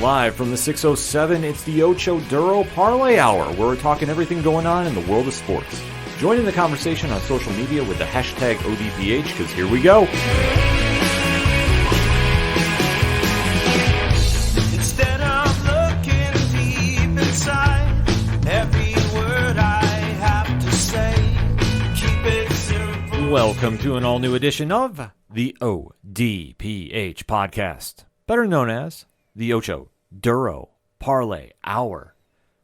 Live from the 607, it's the Ocho Duro Parlay Hour, where we're talking everything going on in the world of sports. Join in the conversation on social media with the hashtag ODPH, because here we go. Instead of looking deep inside, every word I have to say, keep it simple. Welcome to an all-new edition of the ODPH podcast, better known as the Ocho Duro Parlay Hour.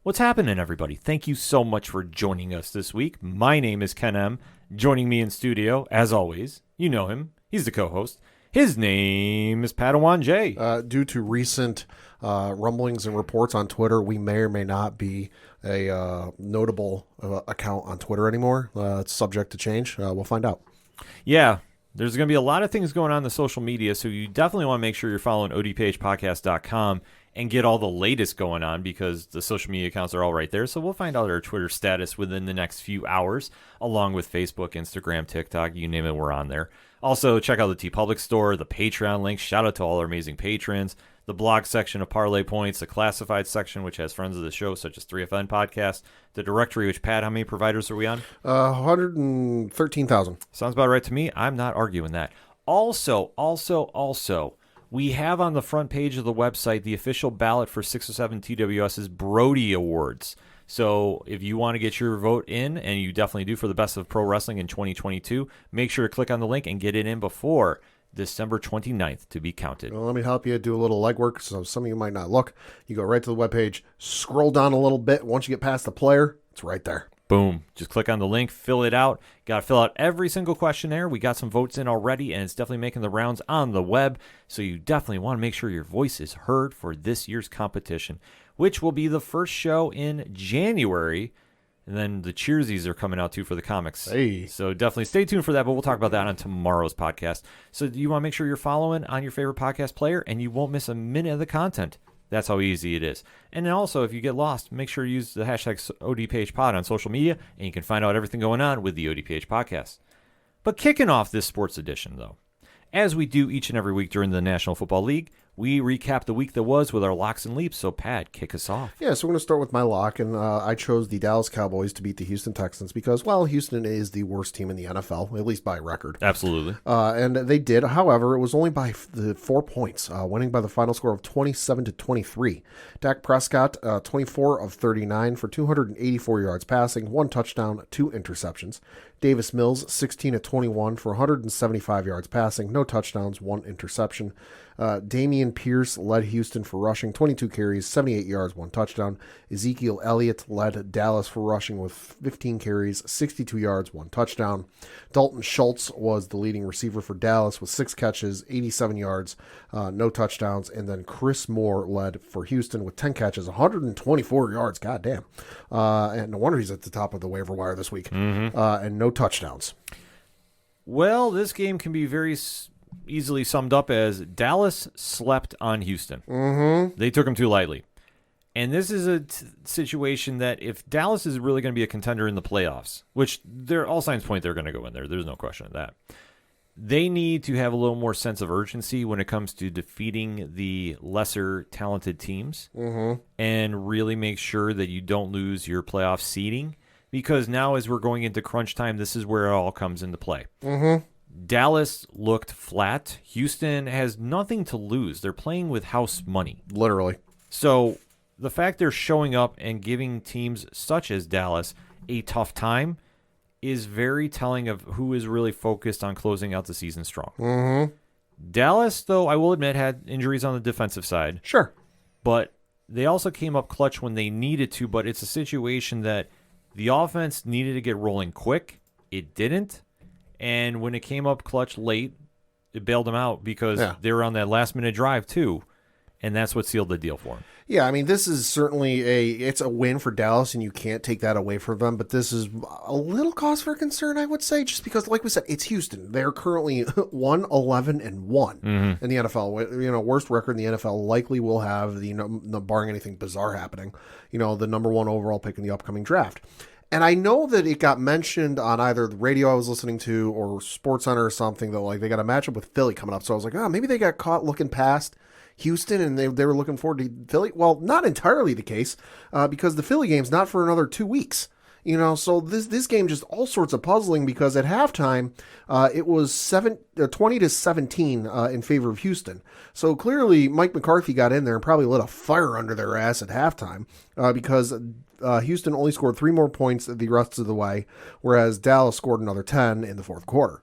What's happening, everybody? Thank you so much for joining us this week. My name is Ken M. Joining me in studio, as always, you know him. He's the co-host. His name is Padawan J. Due to recent rumblings and reports on Twitter, we may or may not be a notable account on Twitter anymore. It's subject to change. We'll find out. Yeah, there's going to be a lot of things going on in the social media, so you definitely want to make sure you're following odphpodcast.com and get all the latest going on, because the social media accounts are all right there. So we'll find out our Twitter status within the next few hours, along with Facebook, Instagram, TikTok, you name it, we're on there. Also, check out the TeePublic store, the Patreon link. Shout out to all our amazing patrons. The blog section of Parlay Points, the classified section, which has friends of the show, such as 3FN Podcast, the directory, which, Pat, how many providers are we on? 113,000. Sounds about right to me. I'm not arguing that. Also, we have on the front page of the website the official ballot for 607 TWS's Brody Awards. So if you want to get your vote in, and you definitely do, for the best of pro wrestling in 2022, make sure to click on the link and get it in before December 29th to be counted. Well, let me help you do a little legwork, so some of you might not look. You go right to the webpage, scroll down a little bit. Once you get past the player, it's right there. Boom. Just click on the link, fill it out. Got to fill out every single questionnaire. We got some votes in already, and it's definitely making the rounds on the web. So you definitely want to make sure your voice is heard for this year's competition, which will be the first show in January. And then the Cheersies are coming out, too, for the comics. Hey. So definitely stay tuned for that, but we'll talk about that on tomorrow's podcast. So you want to make sure you're following on your favorite podcast player, and you won't miss a minute of the content. That's how easy it is. And then also, if you get lost, make sure you use the hashtag ODPHpod on social media, and you can find out everything going on with the ODPH podcast. But kicking off this sports edition, though, as we do each and every week during the National Football League, we recap the week that was with our locks and leaps. So, Pat, kick us off. Yeah, so we're going to start with my lock, and I chose the Dallas Cowboys to beat the Houston Texans because, well, Houston is the worst team in the NFL, at least by record. Absolutely. And they did. However, it was only by the 4 points, winning by the final score of 27-23. Dak Prescott, 24 of 39 for 284 yards passing, 1 touchdown, 2 interceptions. Davis Mills, 16 of 21 for 175 yards passing, no touchdowns, 1 interception. Damian Pierce led Houston for rushing, 22 carries, 78 yards, 1 touchdown. Ezekiel Elliott led Dallas for rushing with 15 carries, 62 yards, 1 touchdown. Dalton Schultz was the leading receiver for Dallas with 6 catches, 87 yards, no touchdowns. And then Chris Moore led for Houston with 10 catches, 124 yards. God damn. And no wonder he's at the top of the waiver wire this week. And no touchdowns. Well, this game can be very easily summed up as Dallas slept on Houston. They took them too lightly. And this is a situation that if Dallas is really going to be a contender in the playoffs, which all signs point they're going to go in there, there's no question of that, they need to have a little more sense of urgency when it comes to defeating the lesser talented teams and really make sure that you don't lose your playoff seeding, because now as we're going into crunch time, this is where it all comes into play. Dallas looked flat. Houston has nothing to lose. They're playing with house money. Literally. So the fact they're showing up and giving teams such as Dallas a tough time is very telling of who is really focused on closing out the season strong. Dallas, though, I will admit, had injuries on the defensive side. Sure. But they also came up clutch when they needed to, but it's a situation that the offense needed to get rolling quick. It didn't. And when it came up clutch late, it bailed them out because they were on that last-minute drive, too. And that's what sealed the deal for them. Yeah, I mean, this is certainly it's a win for Dallas, and you can't take that away from them. But this is a little cause for concern, I would say, just because, like we said, it's Houston. They're currently 1-11-1 in the NFL. Worst record in the NFL, likely will have barring anything bizarre happening, the number 1 overall pick in the upcoming draft. And I know that it got mentioned on either the radio I was listening to or SportsCenter or something that they got a matchup with Philly coming up. So I was like, maybe they got caught looking past Houston and they were looking forward to Philly. Well, not entirely the case because the Philly game's not for another 2 weeks. So this game just all sorts of puzzling because at halftime it was 20-17 in favor of Houston. So clearly Mike McCarthy got in there and probably lit a fire under their ass at halftime because Houston only scored 3 more points the rest of the way, whereas Dallas scored another 10 in the fourth quarter.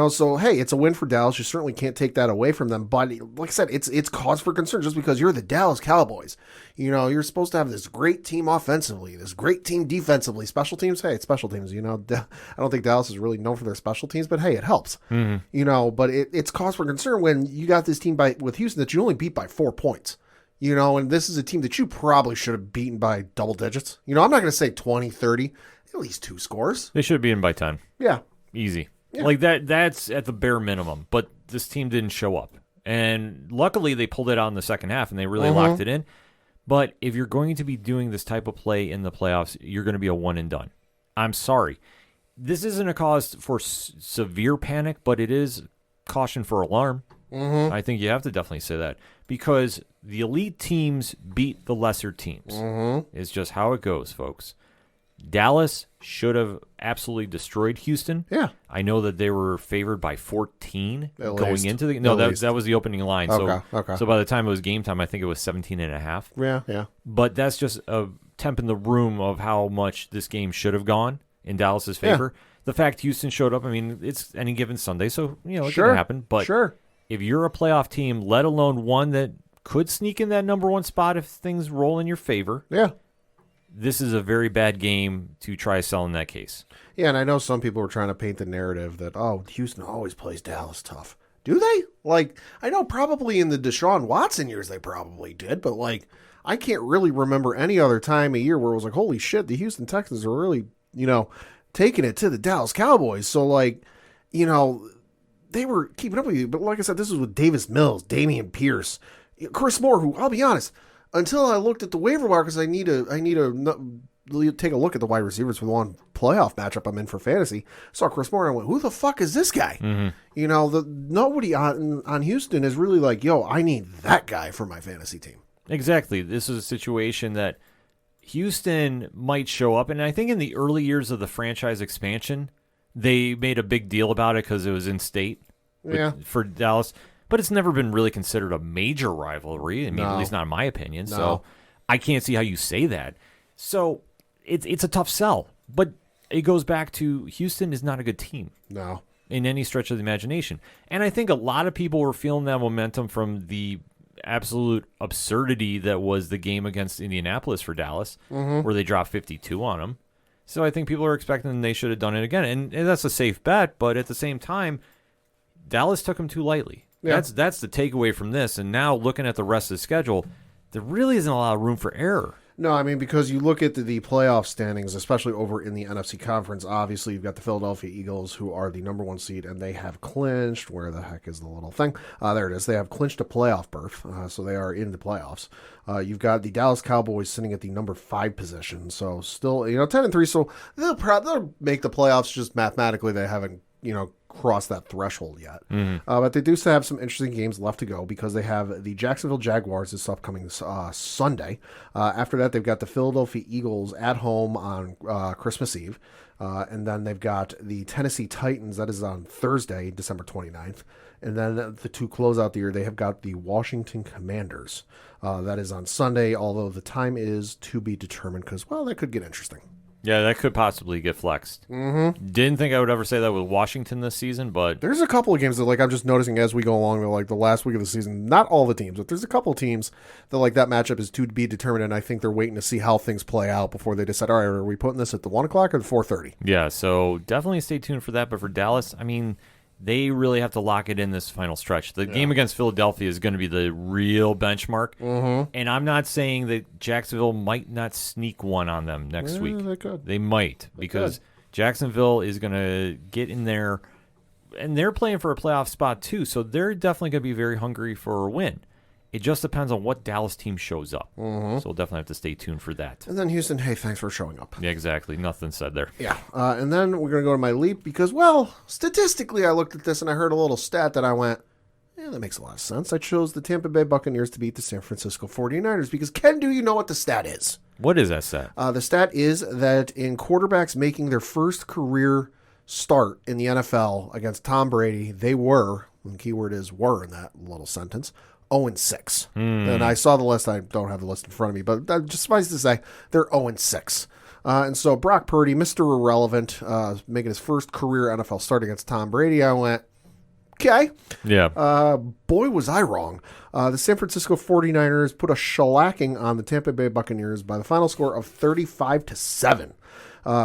So hey, it's a win for Dallas. You certainly can't take that away from them. But like I said, it's cause for concern just because you're the Dallas Cowboys. You're supposed to have this great team offensively, this great team defensively. Special teams, hey, it's special teams. I don't think Dallas is really known for their special teams, but hey, it helps. Mm-hmm. But it's cause for concern when you got this team with Houston that you only beat by 4 points. And this is a team that you probably should have beaten by double digits. I'm not going to say 20, 30, at least 2 scores. They should have beaten by 10. Yeah. Easy. Yeah. Like that's at the bare minimum, but this team didn't show up. And luckily they pulled it out in the second half and they really locked it in. But if you're going to be doing this type of play in the playoffs, you're going to be a one and done. I'm sorry. This isn't a cause for severe panic, but it is caution for alarm. Mm-hmm. I think you have to definitely say that because the elite teams beat the lesser teams. Mm-hmm. It's just how it goes, folks. Dallas should have absolutely destroyed Houston. Yeah. I know that they were favored by 14 At going least. into the... No, that was the opening line. Okay. So by the time it was game time, I think it was 17.5. Yeah. But that's just a temp in the room of how much this game should have gone in Dallas's favor. Yeah. The fact Houston showed up, I mean, it's any given Sunday, so, it can happen. But if you're a playoff team, let alone one that could sneak in that number 1 spot if things roll in your favor... Yeah. This is a very bad game to try selling that case. Yeah, and I know some people were trying to paint the narrative that, Houston always plays Dallas tough. Do they? I know probably in the Deshaun Watson years they probably did, but, I can't really remember any other time a year where it was like, holy shit, the Houston Texans are really, taking it to the Dallas Cowboys. So, they were keeping up with you. But like I said, this was with Davis Mills, Damian Pierce, Chris Moore, who, I'll be honest, until I looked at the waiver wire, because I need to take a look at the wide receivers for the one playoff matchup I'm in for fantasy. Saw Chris Moore and I went, who the fuck is this guy? Mm-hmm. Nobody on Houston is really like, I need that guy for my fantasy team. Exactly. This is a situation that Houston might show up. And I think in the early years of the franchise expansion, they made a big deal about it because it was in state for Dallas. But it's never been really considered a major rivalry. I mean, at least not in my opinion. No. So I can't see how you say that. So it's a tough sell. But it goes back to Houston is not a good team. No. In any stretch of the imagination. And I think a lot of people were feeling that momentum from the absolute absurdity that was the game against Indianapolis for Dallas, where they dropped 52 on them. So I think people are expecting they should have done it again. And that's a safe bet. But at the same time, Dallas took them too lightly. Yeah. That's the takeaway from this. And now looking at the rest of the schedule, there really isn't a lot of room for error. No, I mean, because you look at the playoff standings, especially over in the NFC conference, obviously you've got the Philadelphia Eagles, who are the number 1 seed, and they have clinched. Where the heck is the little thing? There it is. They have clinched a playoff berth, so they are in the playoffs. You've got the Dallas Cowboys sitting at the number 5 position, so still, 10-3, so they'll make the playoffs. Just mathematically, they haven't, cross that threshold yet. But they do still have some interesting games left to go because they have the Jacksonville Jaguars this upcoming Sunday. After that, they've got the Philadelphia Eagles at home on Christmas Eve. And then they've got the Tennessee Titans. That is on Thursday, December 29th. And then to close out the year, they have got the Washington Commanders. That is on Sunday, although the time is to be determined because, that could get interesting. Yeah, that could possibly get flexed. Mm-hmm. Didn't think I would ever say that with Washington this season, but... There's a couple of games that, I'm just noticing as we go along, the last week of the season, not all the teams, but there's a couple of teams that, that matchup is to be determined, and I think they're waiting to see how things play out before they decide, all right, are we putting this at the 1 o'clock or the 4:30? Yeah, so definitely stay tuned for that, but for Dallas, I mean... They really have to lock it in this final stretch. The game against Philadelphia is going to be the real benchmark. Mm-hmm. And I'm not saying that Jacksonville might not sneak one on them next week. They could. They might because Jacksonville is going to get in there, and they're playing for a playoff spot too. So they're definitely going to be very hungry for a win. It just depends on what Dallas team shows up. Mm-hmm. So we'll definitely have to stay tuned for that. And then Houston, hey, thanks for showing up. Yeah, exactly. Nothing said there. Yeah. And then we're going to go to my leap because, statistically, I looked at this and I heard a little stat that I went, Yeah, that makes a lot of sense. I chose the Tampa Bay Buccaneers to beat the San Francisco 49ers because, Ken, do you know what the stat is? What is that stat? The stat is that in quarterbacks making their first career start in the NFL against Tom Brady, they were, and the keyword is were in that little sentence, 0-6. And I saw the list. I don't have the list in front of me, but just suffice to say, they're 0-6. And so Brock Purdy, Mr. Irrelevant, making his first career NFL start against Tom Brady, I went, okay. Yeah. Boy, was I wrong. The San Francisco 49ers put a shellacking on the Tampa Bay Buccaneers by the final score of 35-7.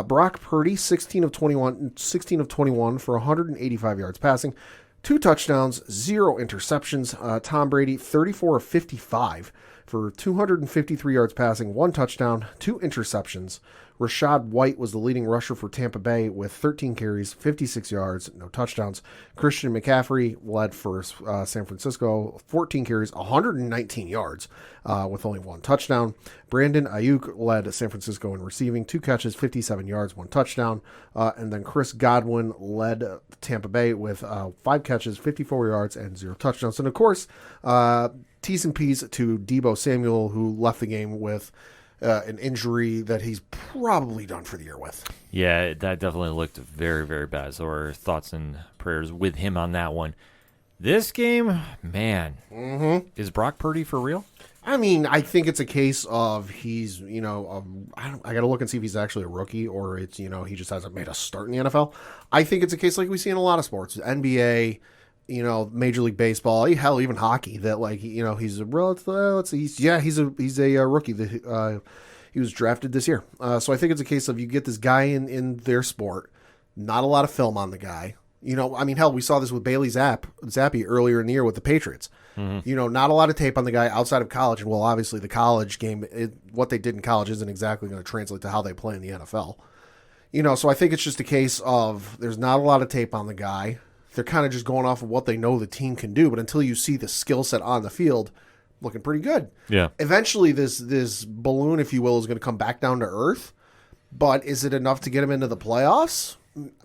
Brock Purdy, 16 of 21 for 185 yards passing, 2 touchdowns, 0 interceptions. Tom Brady, 34 of 55 for 253 yards passing, 1 touchdown, 2 interceptions. Rashad White was the leading rusher for Tampa Bay with 13 carries, 56 yards, no touchdowns. Christian McCaffrey led for San Francisco, 14 carries, 119 yards with only 1 touchdown. Brandon Ayuk led San Francisco in receiving, 2 catches, 57 yards, 1 touchdown. And then Chris Godwin led Tampa Bay with 5 catches, 54 yards, and 0 touchdowns. And of course, T's and P's to Deebo Samuel, who left the game with an injury that he's probably done for the year with. Yeah, that definitely looked very, very bad. So our thoughts and prayers with him on that one. This game, man, is Brock Purdy for real? I mean, I think it's a case of he's, I got to look and see if he's actually a rookie or it's, he just hasn't made a start in the NFL. I think it's a case like we see in a lot of sports, NBA, Major League Baseball, hell, even hockey. That he's a rookie. He was drafted this year. So I think it's a case of you get this guy in their sport, not a lot of film on the guy. Hell, we saw this with Bailey Zappi earlier in the year with the Patriots. Not a lot of tape on the guy outside of college. And well, obviously the college game, what they did in college isn't exactly going to translate to how they play in the NFL. So I think it's just a case of there's not a lot of tape on the guy. They're kind of just going off of what they know the team can do, but until you see the skill set on the field, looking pretty good. Yeah. Eventually, this balloon, if you will, is going to come back down to earth. But is it enough to get them into the playoffs?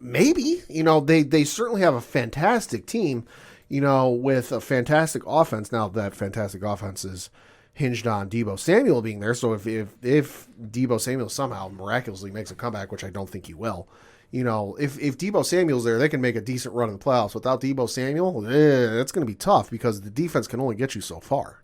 Maybe. They certainly have a fantastic team, with a fantastic offense. Now, that fantastic offense is hinged on Deebo Samuel being there. So if Deebo Samuel somehow miraculously makes a comeback, which I don't think he will, if Deebo Samuel's there, they can make a decent run in the playoffs. Without Deebo Samuel, that's going to be tough because the defense can only get you so far.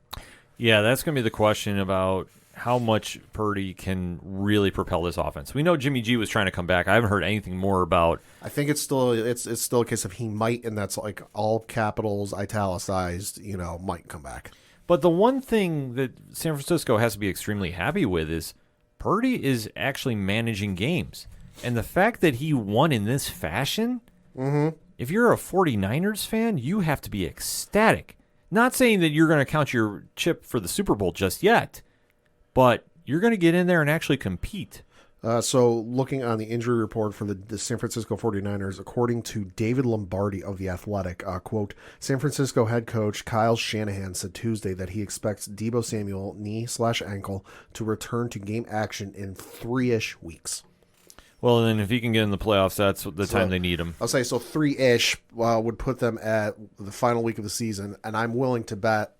Yeah, that's going to be the question about how much Purdy can really propel this offense. We know Jimmy G was trying to come back. I haven't heard anything more about. I think it's still a case of he might, and that's like all capitals, italicized. Might come back. But the one thing that San Francisco has to be extremely happy with is Purdy is actually managing games. And the fact that he won in this fashion, if you're a 49ers fan, you have to be ecstatic. Not saying that you're going to count your chip for the Super Bowl just yet, but you're going to get in there and actually compete. So looking on the injury report for the San Francisco 49ers, according to David Lombardi of The Athletic, quote, San Francisco head coach Kyle Shanahan said Tuesday that he expects Deebo Samuel, knee/ankle, to return to game action in 3-ish weeks. Well, then if he can get in the playoffs, that's the time they need him. I'll say so 3-ish would put them at the final week of the season, and I'm willing to bet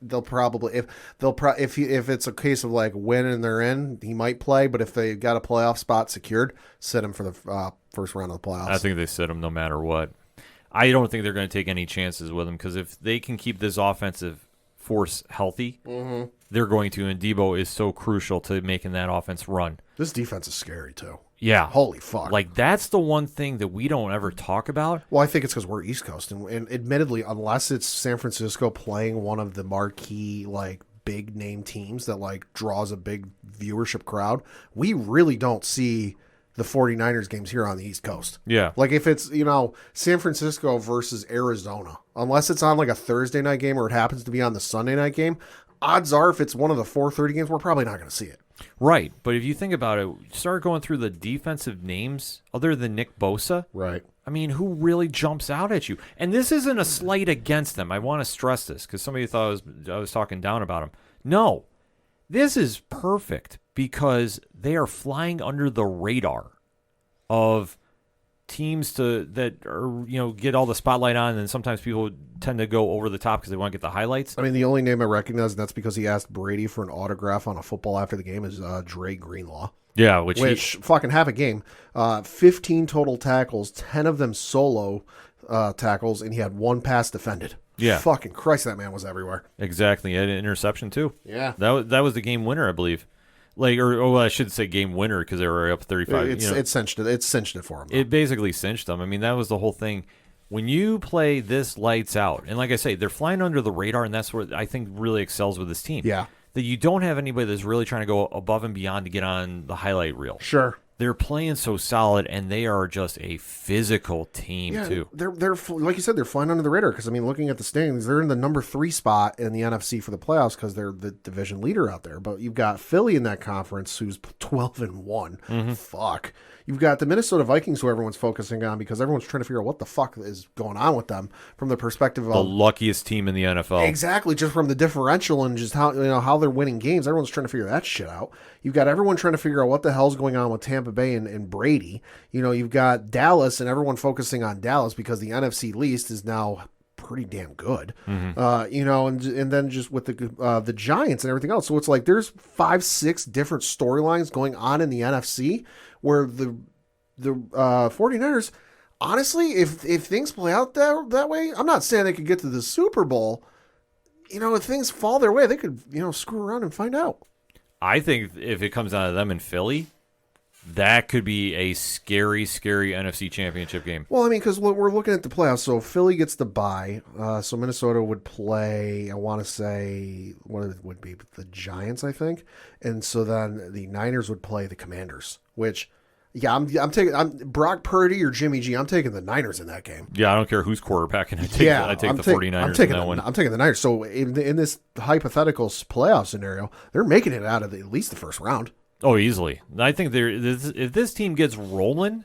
they'll probably if it's a case of like win and they're in, he might play, but if they got a playoff spot secured, sit him for the first round of the playoffs. I think they sit him no matter what. I don't think they're going to take any chances with him because if they can keep this offensive force healthy, they're going to, and Deebo is so crucial to making that offense run. This defense is scary too. Yeah. Holy fuck. Like, that's the one thing that we don't ever talk about. Well, I think it's because we're East Coast. And admittedly, unless it's San Francisco playing one of the marquee, like, big name teams that, like, draws a big viewership crowd, we really don't see the 49ers games here on the East Coast. Yeah. Like, if it's, San Francisco versus Arizona, unless it's on, like, a Thursday night game or it happens to be on the Sunday night game, odds are if it's one of the 4:30 games, we're probably not going to see it. Right, but if you think about it, start going through the defensive names other than Nick Bosa. Right. I mean, who really jumps out at you? And this isn't a slight against them. I want to stress this because somebody thought I was talking down about them. No, this is perfect because they are flying under the radar of teams that are get all the spotlight on, and sometimes people tend to go over the top because they want to get the highlights. I mean, the only name I recognize, and that's because he asked Brady for an autograph on a football after the game, is Dre Greenlaw. Yeah, which fucking half a game. 15 total tackles, 10 of them solo tackles, and he had one pass defended. Yeah. Fucking Christ, that man was everywhere. Exactly. He had an interception, too. Yeah. That was the game winner, I believe. I should say game winner because they were up 35. It cinched it. It cinched it for him. It basically cinched them. I mean, that was the whole thing. When you play this lights out, and like I say, they're flying under the radar, and that's what I think really excels with this team. Yeah. That you don't have anybody that's really trying to go above and beyond to get on the highlight reel. Sure. They're playing so solid, and they are just a physical team, too. They're like you said, they're flying under the radar because, I mean, looking at the standings, they're in the number 3 spot in the NFC for the playoffs because they're the division leader out there. But you've got Philly in that conference who's 12-1. Mm-hmm. Fuck. You've got the Minnesota Vikings who everyone's focusing on because everyone's trying to figure out what the fuck is going on with them from the perspective of the luckiest team in the NFL. Exactly, just from the differential and just how they're winning games. Everyone's trying to figure that shit out. You've got everyone trying to figure out what the hell's going on with Tampa Bay and Brady. You've got Dallas and everyone focusing on Dallas because the NFC least is now pretty damn good. Mm-hmm. And then just with the Giants and everything else. So it's like there's 5-6 different storylines going on in the NFC where the 49ers, honestly, if things play out that way, I'm not saying they could get to the Super Bowl. If things fall their way, they could, screw around and find out. I think if it comes down to them in Philly, that could be a scary, scary NFC Championship game. Well, I mean, because we're looking at the playoffs, so Philly gets the bye. So Minnesota would play, I want to say, what it would be, the Giants, I think. And so then the Niners would play the Commanders, which, yeah, I'm taking Brock Purdy or Jimmy G. I'm taking the Niners in that game. Yeah, I don't care who's quarterbacking. I take the 49ers in that one. I'm taking the Niners. So in this hypothetical playoff scenario, they're making it out of at least the first round. Oh, easily. I think if this team gets rolling,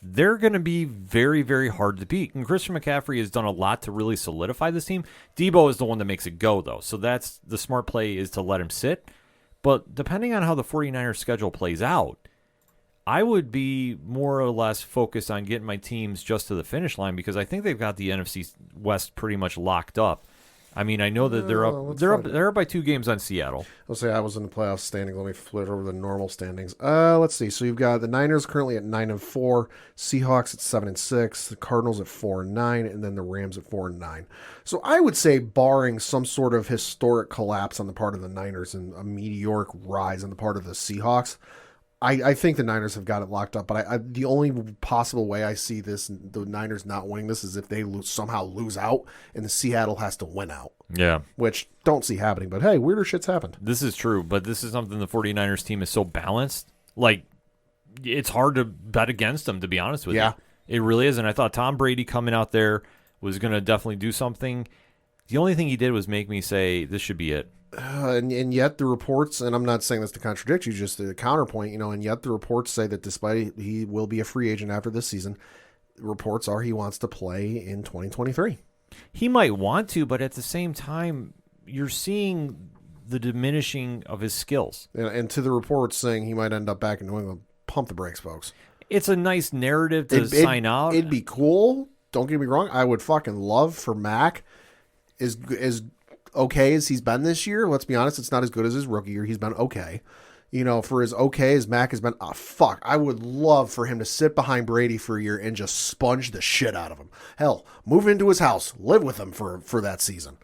they're going to be very, very hard to beat. And Christian McCaffrey has done a lot to really solidify this team. Debo is the one that makes it go, though. So that's the smart play, is to let him sit. But depending on how the 49ers schedule plays out, I would be more or less focused on getting my teams just to the finish line because I think they've got the NFC West pretty much locked up. I mean, I know that they're up by 2 games on Seattle. Let's say I was in the playoff standing. Let me flip over the normal standings. Let's see. So you've got the Niners currently at 9-4, Seahawks at 7-6, the Cardinals at 4-9, and then the Rams at 4-9. So I would say, barring some sort of historic collapse on the part of the Niners and a meteoric rise on the part of the Seahawks, I think the Niners have got it locked up, but the only possible way I see the Niners not winning this is if they somehow lose out and the Seattle has to win out. Yeah. Which don't see happening, but hey, weirder shit's happened. This is true, but this is something the 49ers team is so balanced. Like, it's hard to bet against them, to be honest with you. It really is, and I thought Tom Brady coming out there was going to definitely do something. The only thing he did was make me say, this should be it. And yet the reports, and I'm not saying this to contradict you, just a counterpoint, and yet the reports say that despite he will be a free agent after this season, reports are he wants to play in 2023. He might want to, but at the same time, you're seeing the diminishing of his skills. And to the reports saying he might end up back in New England, pump the brakes, folks. It's a nice narrative to sign out. It'd be cool. Don't get me wrong. I would fucking love for Mac as okay as he's been this year. Let's be honest, it's not as good as his rookie year. He's been okay. For as okay as Mac has been, fuck, I would love for him to sit behind Brady for a year and just sponge the shit out of him. Hell, move into his house, live with him for that season.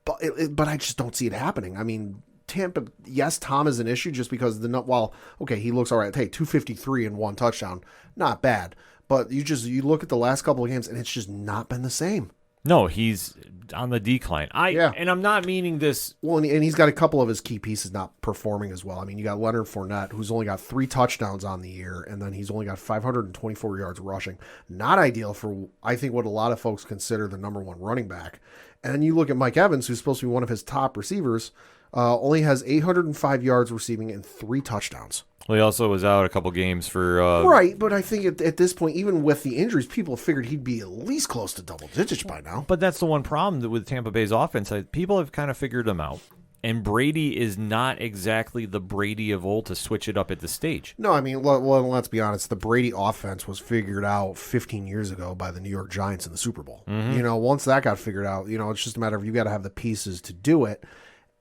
But I just don't see it happening. I mean, Tampa, yes, Tom is an issue just because he looks all right. Hey, 253 and 1 touchdown, not bad. But you look at the last couple of games and it's just not been the same. No, he's on the decline. And I'm not meaning this. Well, and he's got a couple of his key pieces not performing as well. I mean, you got Leonard Fournette, who's only got 3 touchdowns on the year, and then he's only got 524 yards rushing. Not ideal for, I think, what a lot of folks consider the number 1 running back. And then you look at Mike Evans, who's supposed to be one of his top receivers, only has 805 yards receiving and 3 touchdowns. Well, he also was out a couple games for... right, but I think at this point, even with the injuries, people figured he'd be at least close to double digits by now. But that's the one problem with Tampa Bay's offense. People have kind of figured him out. And Brady is not exactly the Brady of old to switch it up at the stage. No, I mean, let's be honest. The Brady offense was figured out 15 years ago by the New York Giants in the Super Bowl. Once that got figured out, it's just a matter of you got to have the pieces to do it.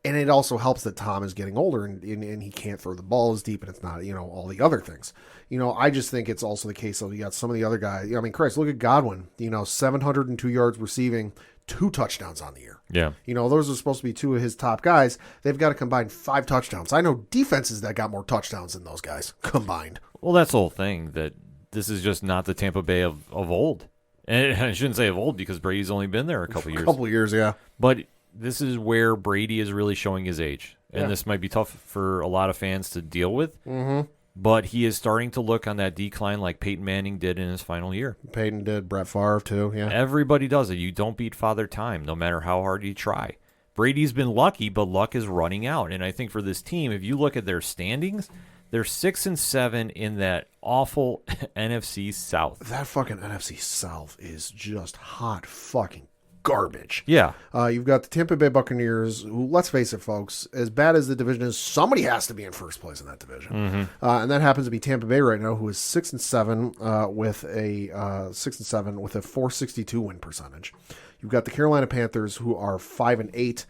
And it also helps that Tom is getting older and he can't throw the ball as deep, and it's not, all the other things. I just think it's also the case of you got some of the other guys. I mean, Christ, look at Godwin, 702 yards receiving, 2 touchdowns on the year. Yeah. Those are supposed to be 2 of his top guys. They've got to combine 5 touchdowns. I know defenses that got more touchdowns than those guys combined. Well, that's the whole thing, that this is just not the Tampa Bay of old. And I shouldn't say of old because Brady's only been there a couple years. A couple of years, yeah. But this is where Brady is really showing his age. And this might be tough for a lot of fans to deal with. Mm-hmm. But he is starting to look on that decline like Peyton Manning did in his final year. Peyton did, Brett Favre too, yeah. Everybody does it. You don't beat Father Time, no matter how hard you try. Brady's been lucky, but luck is running out. And I think for this team, if you look at their standings, they're 6-7 in that awful NFC South. That fucking NFC South is just hot fucking garbage. Yeah. You've got the Tampa Bay Buccaneers, who, let's face it, folks, as bad as the division is, somebody has to be in first place in that division. Mm-hmm. And that happens to be Tampa Bay right now, who is 6-7 with a 6-7 with a 462 win percentage. You've got the Carolina Panthers, who are 5-8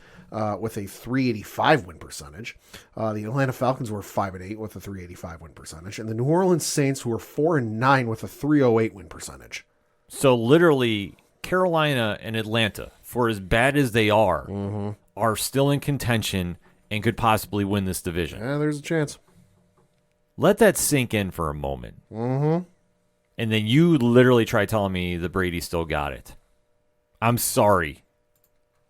with a 385 win percentage. The Atlanta Falcons were 5-8 with a 385 win percentage, and the New Orleans Saints, who are 4-9 with a 308 win percentage. So literally, Carolina and Atlanta, for as bad as they are still in contention and could possibly win this division. Yeah, there's a chance. Let that sink in for a moment. Mm-hmm. And then you literally try telling me that Brady still got it. I'm sorry.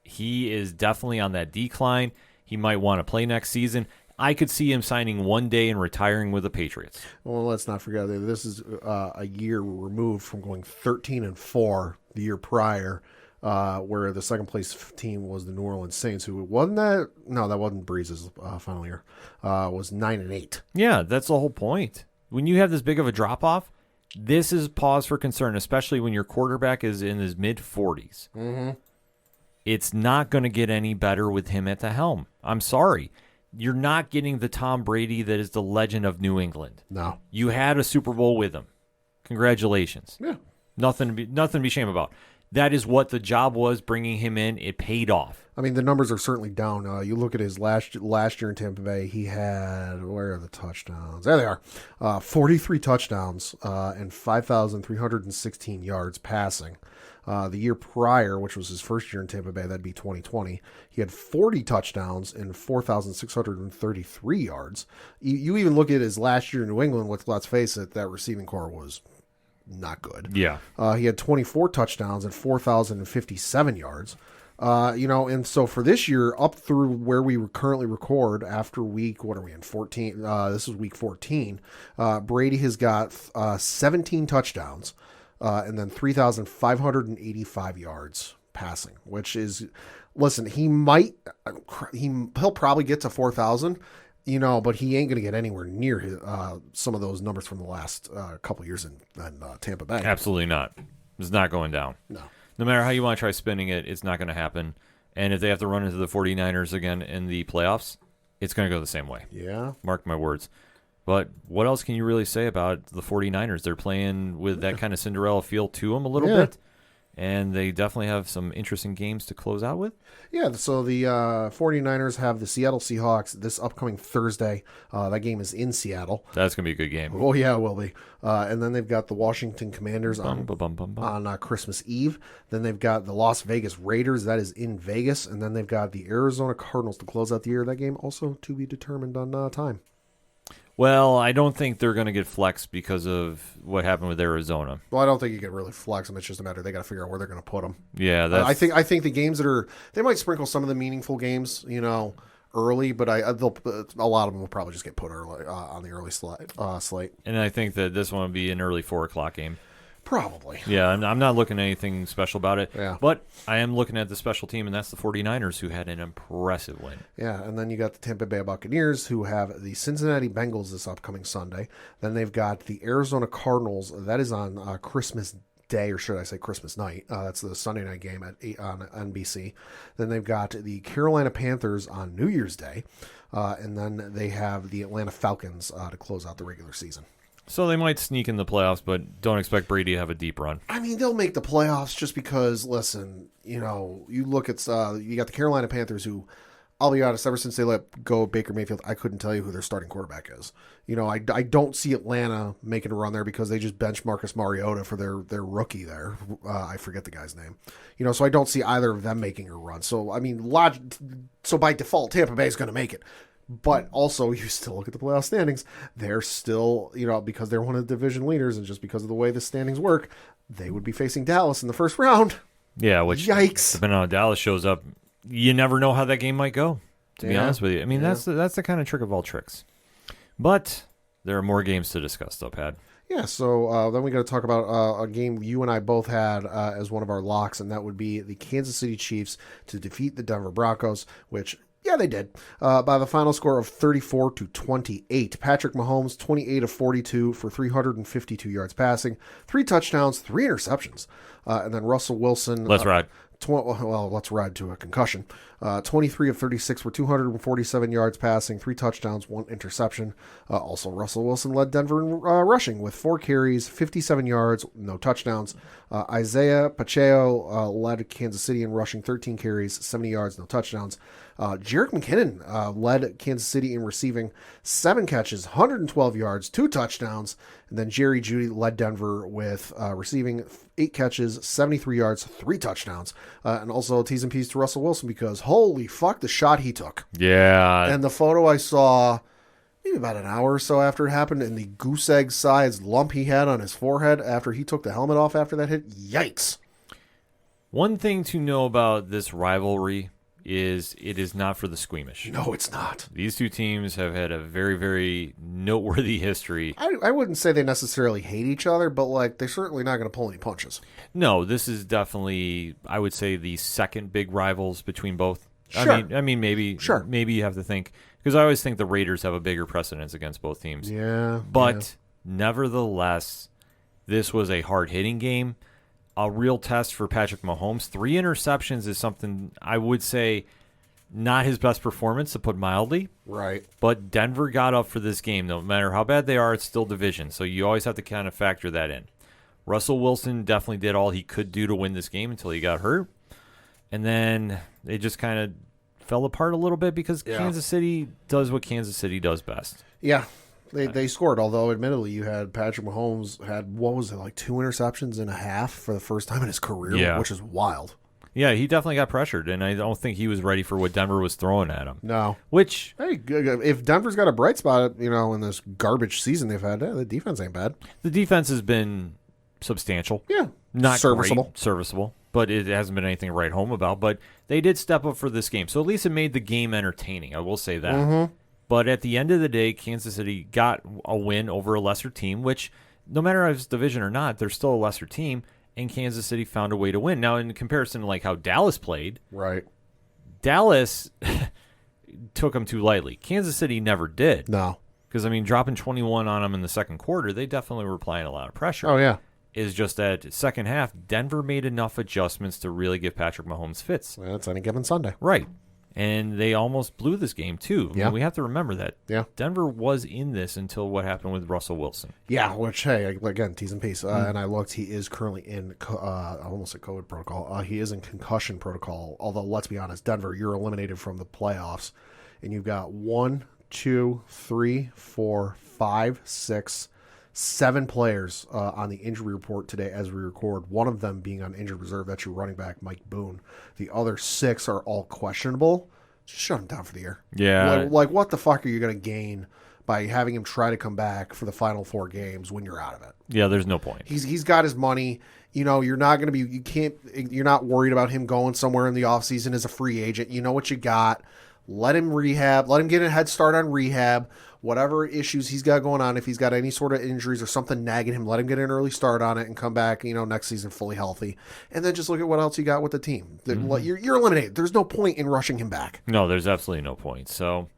He is definitely on that decline. He might want to play next season. I could see him signing one day and retiring with the Patriots. Well, let's not forget that this is a year removed from going 13-4 the year prior, where the second place team was the New Orleans Saints, who wasn't that? No, that wasn't Breeze's final year. Was 9-8. Yeah, that's the whole point. When you have this big of a drop off, this is pause for concern, especially when your quarterback is in his mid-40s. Mm-hmm. It's not going to get any better with him at the helm. I'm sorry. You're not getting the Tom Brady that is the legend of New England. No. You had a Super Bowl with him. Congratulations. Yeah. Nothing to be ashamed about. That is what the job was, bringing him in. It paid off. I mean, the numbers are certainly down. You look at his last year in Tampa Bay, he had, where are the touchdowns? There they are. 43 touchdowns and 5,316 yards passing. The year prior, which was his first year in Tampa Bay, that'd be 2020, he had 40 touchdowns and 4,633 yards. You even look at his last year in New England, let's face it, that receiving core was not good. Yeah. He had 24 touchdowns and 4,057 yards. And so for this year, up through where we currently record after week, what are we in, 14? This is week 14. Brady has got 17 touchdowns and then 3,585 yards passing, which is, listen, he'll probably get to 4,000. But he ain't going to get anywhere near some of those numbers from the last couple years in Tampa Bay. Absolutely not. It's not going down. No matter how you want to try spinning it, it's not going to happen. And if they have to run into the 49ers again in the playoffs, it's going to go the same way. Yeah. Mark my words. But what else can you really say about the 49ers? They're playing with that kind of Cinderella feel to them a little bit. And they definitely have some interesting games to close out with. Yeah, so the 49ers have the Seattle Seahawks this upcoming Thursday. That game is in Seattle. That's going to be a good game. Oh, yeah, it will be. And then they've got the Washington Commanders on Christmas Eve. Then they've got the Las Vegas Raiders. That is in Vegas. And then they've got the Arizona Cardinals to close out the year. That game also to be determined on time. Well, I don't think they're going to get flexed because of what happened with Arizona. Well, I don't think you can really flex them. It's just a matter they got to figure out where they're going to put them. Yeah, I think the games that they might sprinkle some of the meaningful games, early, but a lot of them will probably just get put early on the early slate. And I think that this one will be an early 4:00 game. Probably. Yeah, I'm not looking at anything special about it. Yeah. But I am looking at the special team, and that's the 49ers, who had an impressive win. Yeah, and then you got the Tampa Bay Buccaneers, who have the Cincinnati Bengals this upcoming Sunday. Then they've got the Arizona Cardinals. That is on Christmas Day, or should I say Christmas night. That's the Sunday night game at 8 on NBC. Then they've got the Carolina Panthers on New Year's Day. And then they have the Atlanta Falcons to close out the regular season. So they might sneak in the playoffs, but don't expect Brady to have a deep run. I mean, they'll make the playoffs just because, listen, you look at, you got the Carolina Panthers who, I'll be honest, ever since they let go of Baker Mayfield, I couldn't tell you who their starting quarterback is. I don't see Atlanta making a run there because they just benched Marcus Mariota for their rookie there. I forget the guy's name. So I don't see either of them making a run. So, I mean, so by default, Tampa Bay is going to make it. But also, you still look at the playoff standings. They're still, because they're one of the division leaders, and just because of the way the standings work, they would be facing Dallas in the first round. Yeah, which, yikes, depending on how Dallas shows up, you never know how that game might go, to be honest with you. I mean, that's the kind of trick of all tricks. But there are more games to discuss, though, Pat. Yeah, so then we got to talk about a game you and I both had as one of our locks, and that would be the Kansas City Chiefs to defeat the Denver Broncos, which... yeah, they did. By the final score of 34-28. Patrick Mahomes, 28 of 42 for 352 yards passing, 3 touchdowns, 3 interceptions. And then Russell Wilson. Let's ride. Let's ride to a concussion. 23 of 36 for 247 yards passing, 3 touchdowns, 1 interception. Also, Russell Wilson led Denver in rushing with 4 carries, 57 yards, no touchdowns. Isaiah Pacheco led Kansas City in rushing, 13 carries, 70 yards, no touchdowns. Jerick McKinnon led Kansas City in receiving, 7 catches, 112 yards, 2 touchdowns. And then Jerry Jeudy led Denver with receiving 8 catches, 73 yards, 3 touchdowns. And also T's and P's to Russell Wilson because holy fuck, the shot he took. Yeah. And the photo I saw maybe about an hour or so after it happened, and the goose egg sized lump he had on his forehead after he took the helmet off after that hit. Yikes. One thing to know about this rivalry is it is not for the squeamish. No, it's not. These two teams have had a very, very noteworthy history. I wouldn't say they necessarily hate each other, but they're certainly not going to pull any punches. No, this is definitely, I would say, the second big rivals between both. Sure. I mean, maybe you have to think, because I always think the Raiders have a bigger precedence against both teams. Yeah. But nevertheless, this was a hard-hitting game. A real test for Patrick Mahomes. 3 interceptions is something I would say not his best performance, to put mildly. Right. But Denver got up for this game. No matter how bad they are, it's still division. So you always have to kind of factor that in. Russell Wilson definitely did all he could do to win this game until he got hurt. And then they just kind of fell apart a little bit because Kansas City does what Kansas City does best. Yeah. They scored, although admittedly you had Patrick Mahomes had, 2 interceptions and a half for the first time in his career, which is wild. Yeah, he definitely got pressured, and I don't think he was ready for what Denver was throwing at him. No. Which, hey, if Denver's got a bright spot, in this garbage season they've had, the defense ain't bad. The defense has been substantial. Yeah. Not serviceable. Great, serviceable, but it hasn't been anything to write home about. But they did step up for this game, so at least it made the game entertaining. I will say that. Mm-hmm. But at the end of the day, Kansas City got a win over a lesser team, which no matter if it's division or not, they're still a lesser team, and Kansas City found a way to win. Now, in comparison to how Dallas played, right? Dallas took them too lightly. Kansas City never did. No. Because, dropping 21 on them in the second quarter, they definitely were applying a lot of pressure. Oh, yeah. Is just that second half, Denver made enough adjustments to really give Patrick Mahomes fits. Well, that's any given Sunday. Right. And they almost blew this game, too. Yeah. We have to remember that. Yeah. Denver was in this until what happened with Russell Wilson. Yeah, which, hey, again, T's and P's. And I looked, he is currently in, I almost said COVID protocol. He is in concussion protocol. Although, let's be honest, Denver, you're eliminated from the playoffs. And you've got 1, 2, 3, 4, 5, 6, 7 players on the injury report today as we record, one of them being on injured reserve. That's your running back, Mike Boone. The other 6 are all questionable. Just shut him down for the year. Yeah. What the fuck are you going to gain by having him try to come back for the final 4 games when you're out of it? Yeah, there's no point. He's got his money. You're not going to be, you're not worried about him going somewhere in the offseason as a free agent. You know what you got. Let him rehab. Let him get a head start on rehab. Whatever issues he's got going on, if he's got any sort of injuries or something nagging him, let him get an early start on it and come back, next season fully healthy. And then just look at what else you got with the team. You're eliminated. There's no point in rushing him back. No, there's absolutely no point. So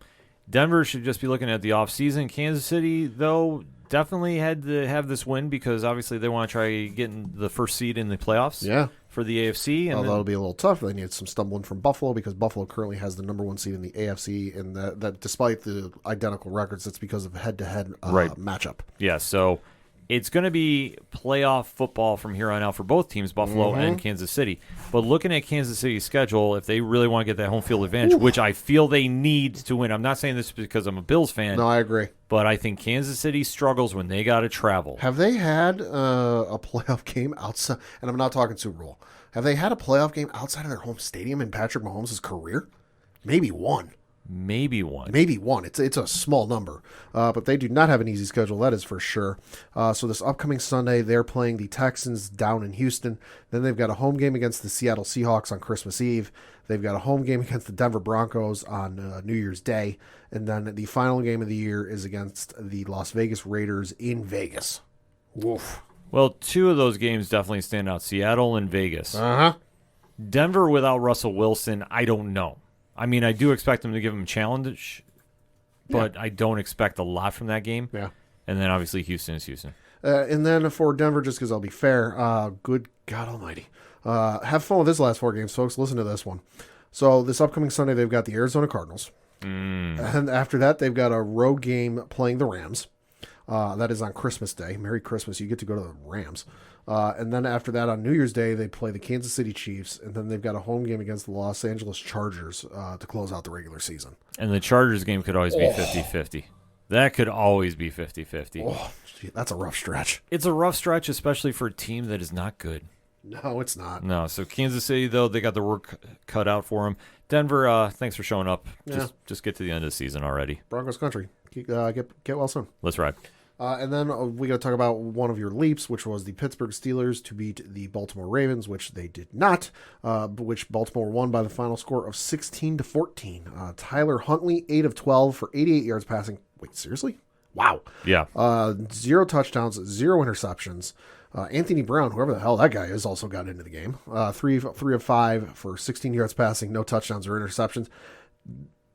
Denver should just be looking at the offseason. Kansas City, though, definitely had to have this win because obviously they want to try getting the first seed in the playoffs. Yeah. For the AFC. And Although it'll be a little tough. They need some stumbling from Buffalo because Buffalo currently has the number 1 seed in the AFC, and that despite the identical records, it's because of head-to-head matchup. Yeah, so it's going to be playoff football from here on out for both teams, Buffalo and Kansas City. But looking at Kansas City's schedule, if they really want to get that home field advantage, which I feel they need to win, I'm not saying this because I'm a Bills fan. No, I agree. But I think Kansas City struggles when they got to travel. Have they had a playoff game outside? And I'm not talking Super Bowl. Have they had a playoff game outside of their home stadium in Patrick Mahomes' career? Maybe one. Maybe one. It's a small number, but they do not have an easy schedule. That is for sure. So this upcoming Sunday, they're playing the Texans down in Houston. Then they've got a home game against the Seattle Seahawks on Christmas Eve. They've got a home game against the Denver Broncos on New Year's Day. And then the final game of the year is against the Las Vegas Raiders in Vegas. Woof. Well, 2 of those games definitely stand out, Seattle and Vegas. Uh-huh. Denver without Russell Wilson, I don't know. I mean, I do expect them to give him a challenge, but I don't expect a lot from that game. Yeah. And then obviously Houston is Houston. And then for Denver, just because I'll be fair, good God almighty. Have fun with this last 4 games, folks. Listen to this one. So this upcoming Sunday, they've got the Arizona Cardinals. And after that, they've got a road game playing the Rams. That is on Christmas Day. Merry Christmas. You get to go to the Rams. And then after that, on New Year's Day, they play the Kansas City Chiefs. And then they've got a home game against the Los Angeles Chargers to close out the regular season. And the Chargers game could always be 50-50. That could always be 50-50. Oh, gee, that's a rough stretch. It's a rough stretch, especially for a team that is not good. No, it's not. No, so Kansas City, though, they got the work cut out for them. Denver, thanks for showing up. Just get to the end of the season already. Broncos country. Get well soon. Let's ride. And then we got to talk about one of your leaps, which was the Pittsburgh Steelers to beat the Baltimore Ravens, which they did not, which Baltimore won by the final score of 16-14. Tyler Huntley, 8 of 12 for 88 yards passing. Wait, seriously? Wow. Yeah. 0 touchdowns, 0 interceptions. Anthony Brown, whoever the hell that guy is, also got into the game. 3 of 5 for 16 yards passing, no touchdowns or interceptions.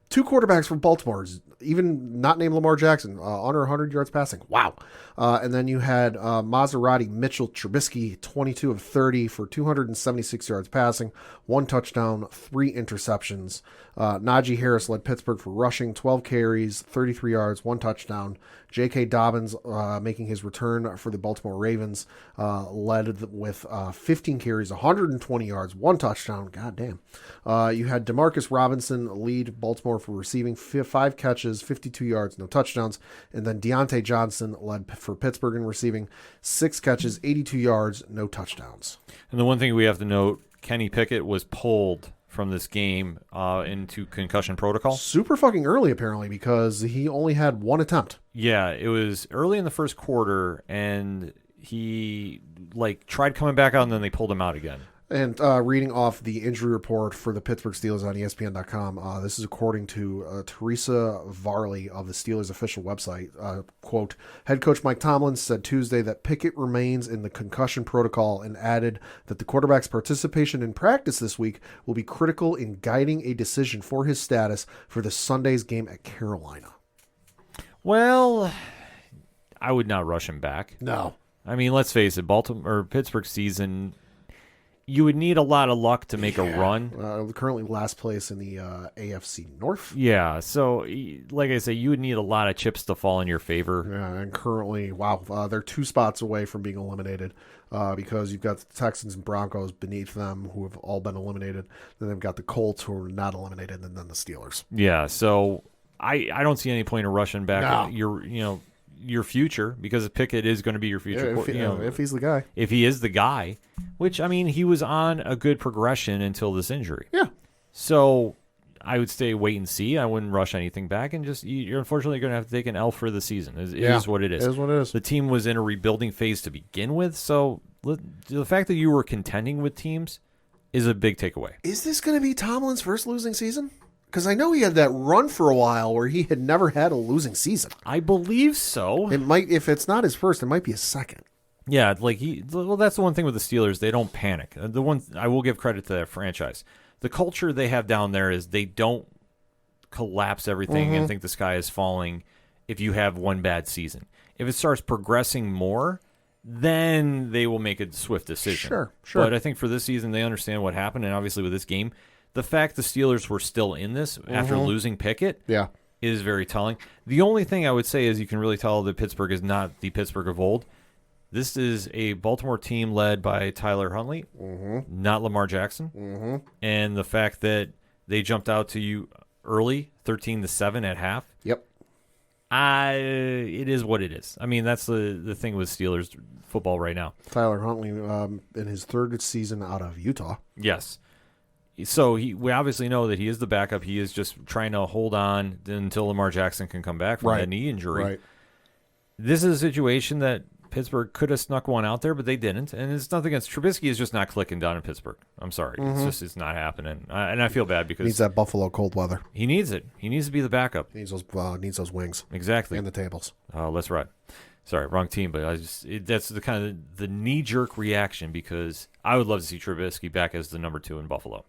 2 quarterbacks from Baltimore, even not named Lamar Jackson, under 100 yards passing. Wow. And then you had Maserati Mitchell Trubisky, 22 of 30 for 276 yards passing, 1 touchdown, 3 interceptions. Najee Harris led Pittsburgh for rushing, 12 carries, 33 yards, 1 touchdown. J.K. Dobbins, making his return for the Baltimore Ravens, led with 15 carries, 120 yards, 1 touchdown. God damn. You had Demarcus Robinson lead Baltimore for receiving 5 catches, 52 yards, no touchdowns. And then Deontay Johnson led for Pittsburgh in receiving 6 catches, 82 yards, no touchdowns. And the one thing we have to note, Kenny Pickett was pulled from this game into concussion protocol. Super fucking early, apparently, because he only had 1 attempt. Yeah, it was early in the first quarter, and he tried coming back out, and then they pulled him out again. And reading off the injury report for the Pittsburgh Steelers on ESPN.com, this is according to Teresa Varley of the Steelers' official website. Quote, head coach Mike Tomlin said Tuesday that Pickett remains in the concussion protocol and added that the quarterback's participation in practice this week will be critical in guiding a decision for his status for the Sunday's game at Carolina. Well, I would not rush him back. No. I mean, let's face it, Pittsburgh season, you would need a lot of luck to make a run. Currently last place in the AFC North. Yeah, so like I say, you would need a lot of chips to fall in your favor. Yeah, and currently, they're 2 spots away from being eliminated because you've got the Texans and Broncos beneath them who have all been eliminated. Then they've got the Colts who are not eliminated, and then the Steelers. Yeah, so I don't see any point in rushing back your future, because Pickett is going to be your future. If he's the guy. If he is the guy, which, I mean, he was on a good progression until this injury. Yeah. So I would stay wait and see. I wouldn't rush anything back, and you're unfortunately going to have to take an L for the season. It is what it is. It is what it is. The team was in a rebuilding phase to begin with, so the fact that you were contending with teams is a big takeaway. Is this going to be Tomlin's first losing season? Because I know he had that run for a while where he had never had a losing season. I believe so. It might, if it's not his first, it might be his second. Yeah, that's the one thing with the Steelers. They don't panic. The one I will give credit to that franchise. The culture they have down there is they don't collapse everything and think the sky is falling if you have one bad season. If it starts progressing more, then they will make a swift decision. Sure. But I think for this season, they understand what happened, and obviously with this game, the fact the Steelers were still in this after losing Pickett is very telling. The only thing I would say is you can really tell that Pittsburgh is not the Pittsburgh of old. This is a Baltimore team led by Tyler Huntley, not Lamar Jackson. And the fact that they jumped out to you early, 13-7 at half. Yep. It is what it is. I mean, that's the thing with Steelers football right now. Tyler Huntley in his third season out of Utah. Yes. So we obviously know that he is the backup. He is just trying to hold on until Lamar Jackson can come back from that knee injury. Right. This is a situation that Pittsburgh could have snuck one out there, but they didn't. And it's nothing against Trubisky is just not clicking down in Pittsburgh. I'm sorry. It's not happening. And I feel bad because Needs that Buffalo cold weather. he needs it. He needs to be the backup. Needs those wings Exactly. and the tables. Let's ride. Sorry, wrong team, but that's the kind of the knee-jerk reaction because I would love to see Trubisky back as the number 2 in Buffalo.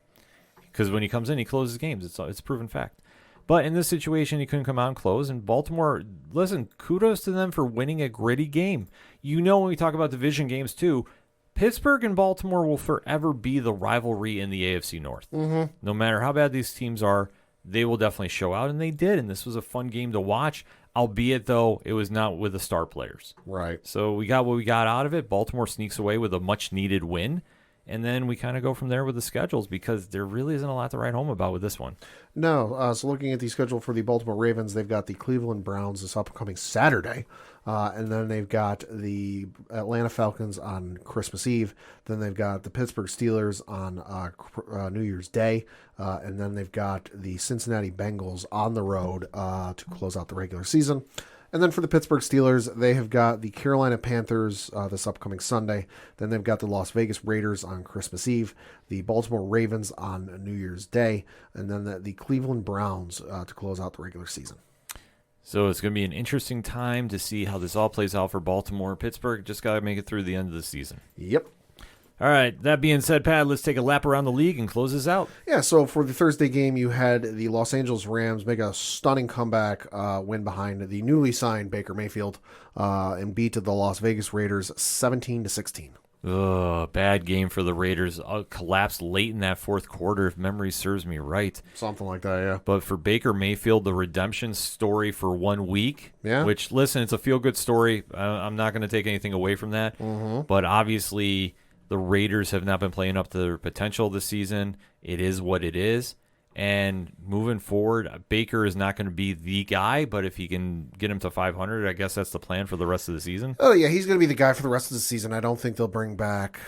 Because when he comes in, he closes games. It's a proven fact. But in this situation, he couldn't come out and close. And Baltimore, listen, kudos to them for winning a gritty game. You know, when we talk about division games too, Pittsburgh and Baltimore will forever be the rivalry in the AFC North. No matter how bad these teams are, they will definitely show out, and they did. And this was a fun game to watch, albeit, though, it was not with the star players. Right. So we got what we got out of it. Baltimore sneaks away with a much-needed win. And then we kind of go from there with the schedules because there really isn't a lot to write home about with this one. No. So looking at the schedule for the Baltimore Ravens, they've got the Cleveland Browns this upcoming Saturday. And then they've got the Atlanta Falcons on Christmas Eve. Then they've got the Pittsburgh Steelers on New Year's Day. And then they've got the Cincinnati Bengals on the road to close out the regular season. And then for the Pittsburgh Steelers, they have got the Carolina Panthers this upcoming Sunday. Then they've got the Las Vegas Raiders on Christmas Eve, the Baltimore Ravens on New Year's Day, and then the Cleveland Browns to close out the regular season. So it's going to be an interesting time to see how this all plays out for Baltimore. Pittsburgh just got to make it through the end of the season. Yep. All right, that being said, Pat, let's take a lap around the league and close this out. Yeah, so for the Thursday game, you had the Los Angeles Rams make a stunning comeback win behind the newly signed Baker Mayfield and beat the Las Vegas Raiders 17-16. Bad game for the Raiders. Collapsed late in that fourth quarter, if memory serves me right. Something like that, yeah. But for Baker Mayfield, the redemption story for 1 week, Yeah. which, listen, it's a feel-good story. I'm not going to take anything away from that. But obviously, the Raiders have not been playing up to their potential this season. It is what it is. And moving forward, Baker is not going to be the guy, but if he can get him to 500, I guess that's the plan for the rest of the season. Oh, yeah, he's going to be the guy for the rest of the season. I don't think they'll bring back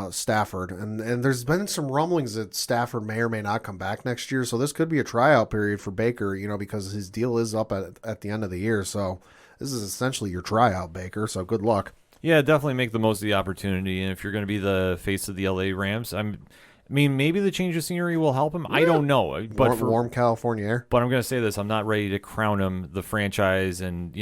Stafford. And there's been some rumblings that Stafford may or may not come back next year, so this could be a tryout period for Baker, because his deal is up at the end of the year. So this is essentially your tryout, Baker, so good luck. Yeah, definitely make the most of the opportunity. And if you're going to be the face of the LA Rams, I mean, maybe the change of scenery will help him. Yeah. I don't know. But warm California air. But I'm going to say this. I'm not ready to crown him the franchise and,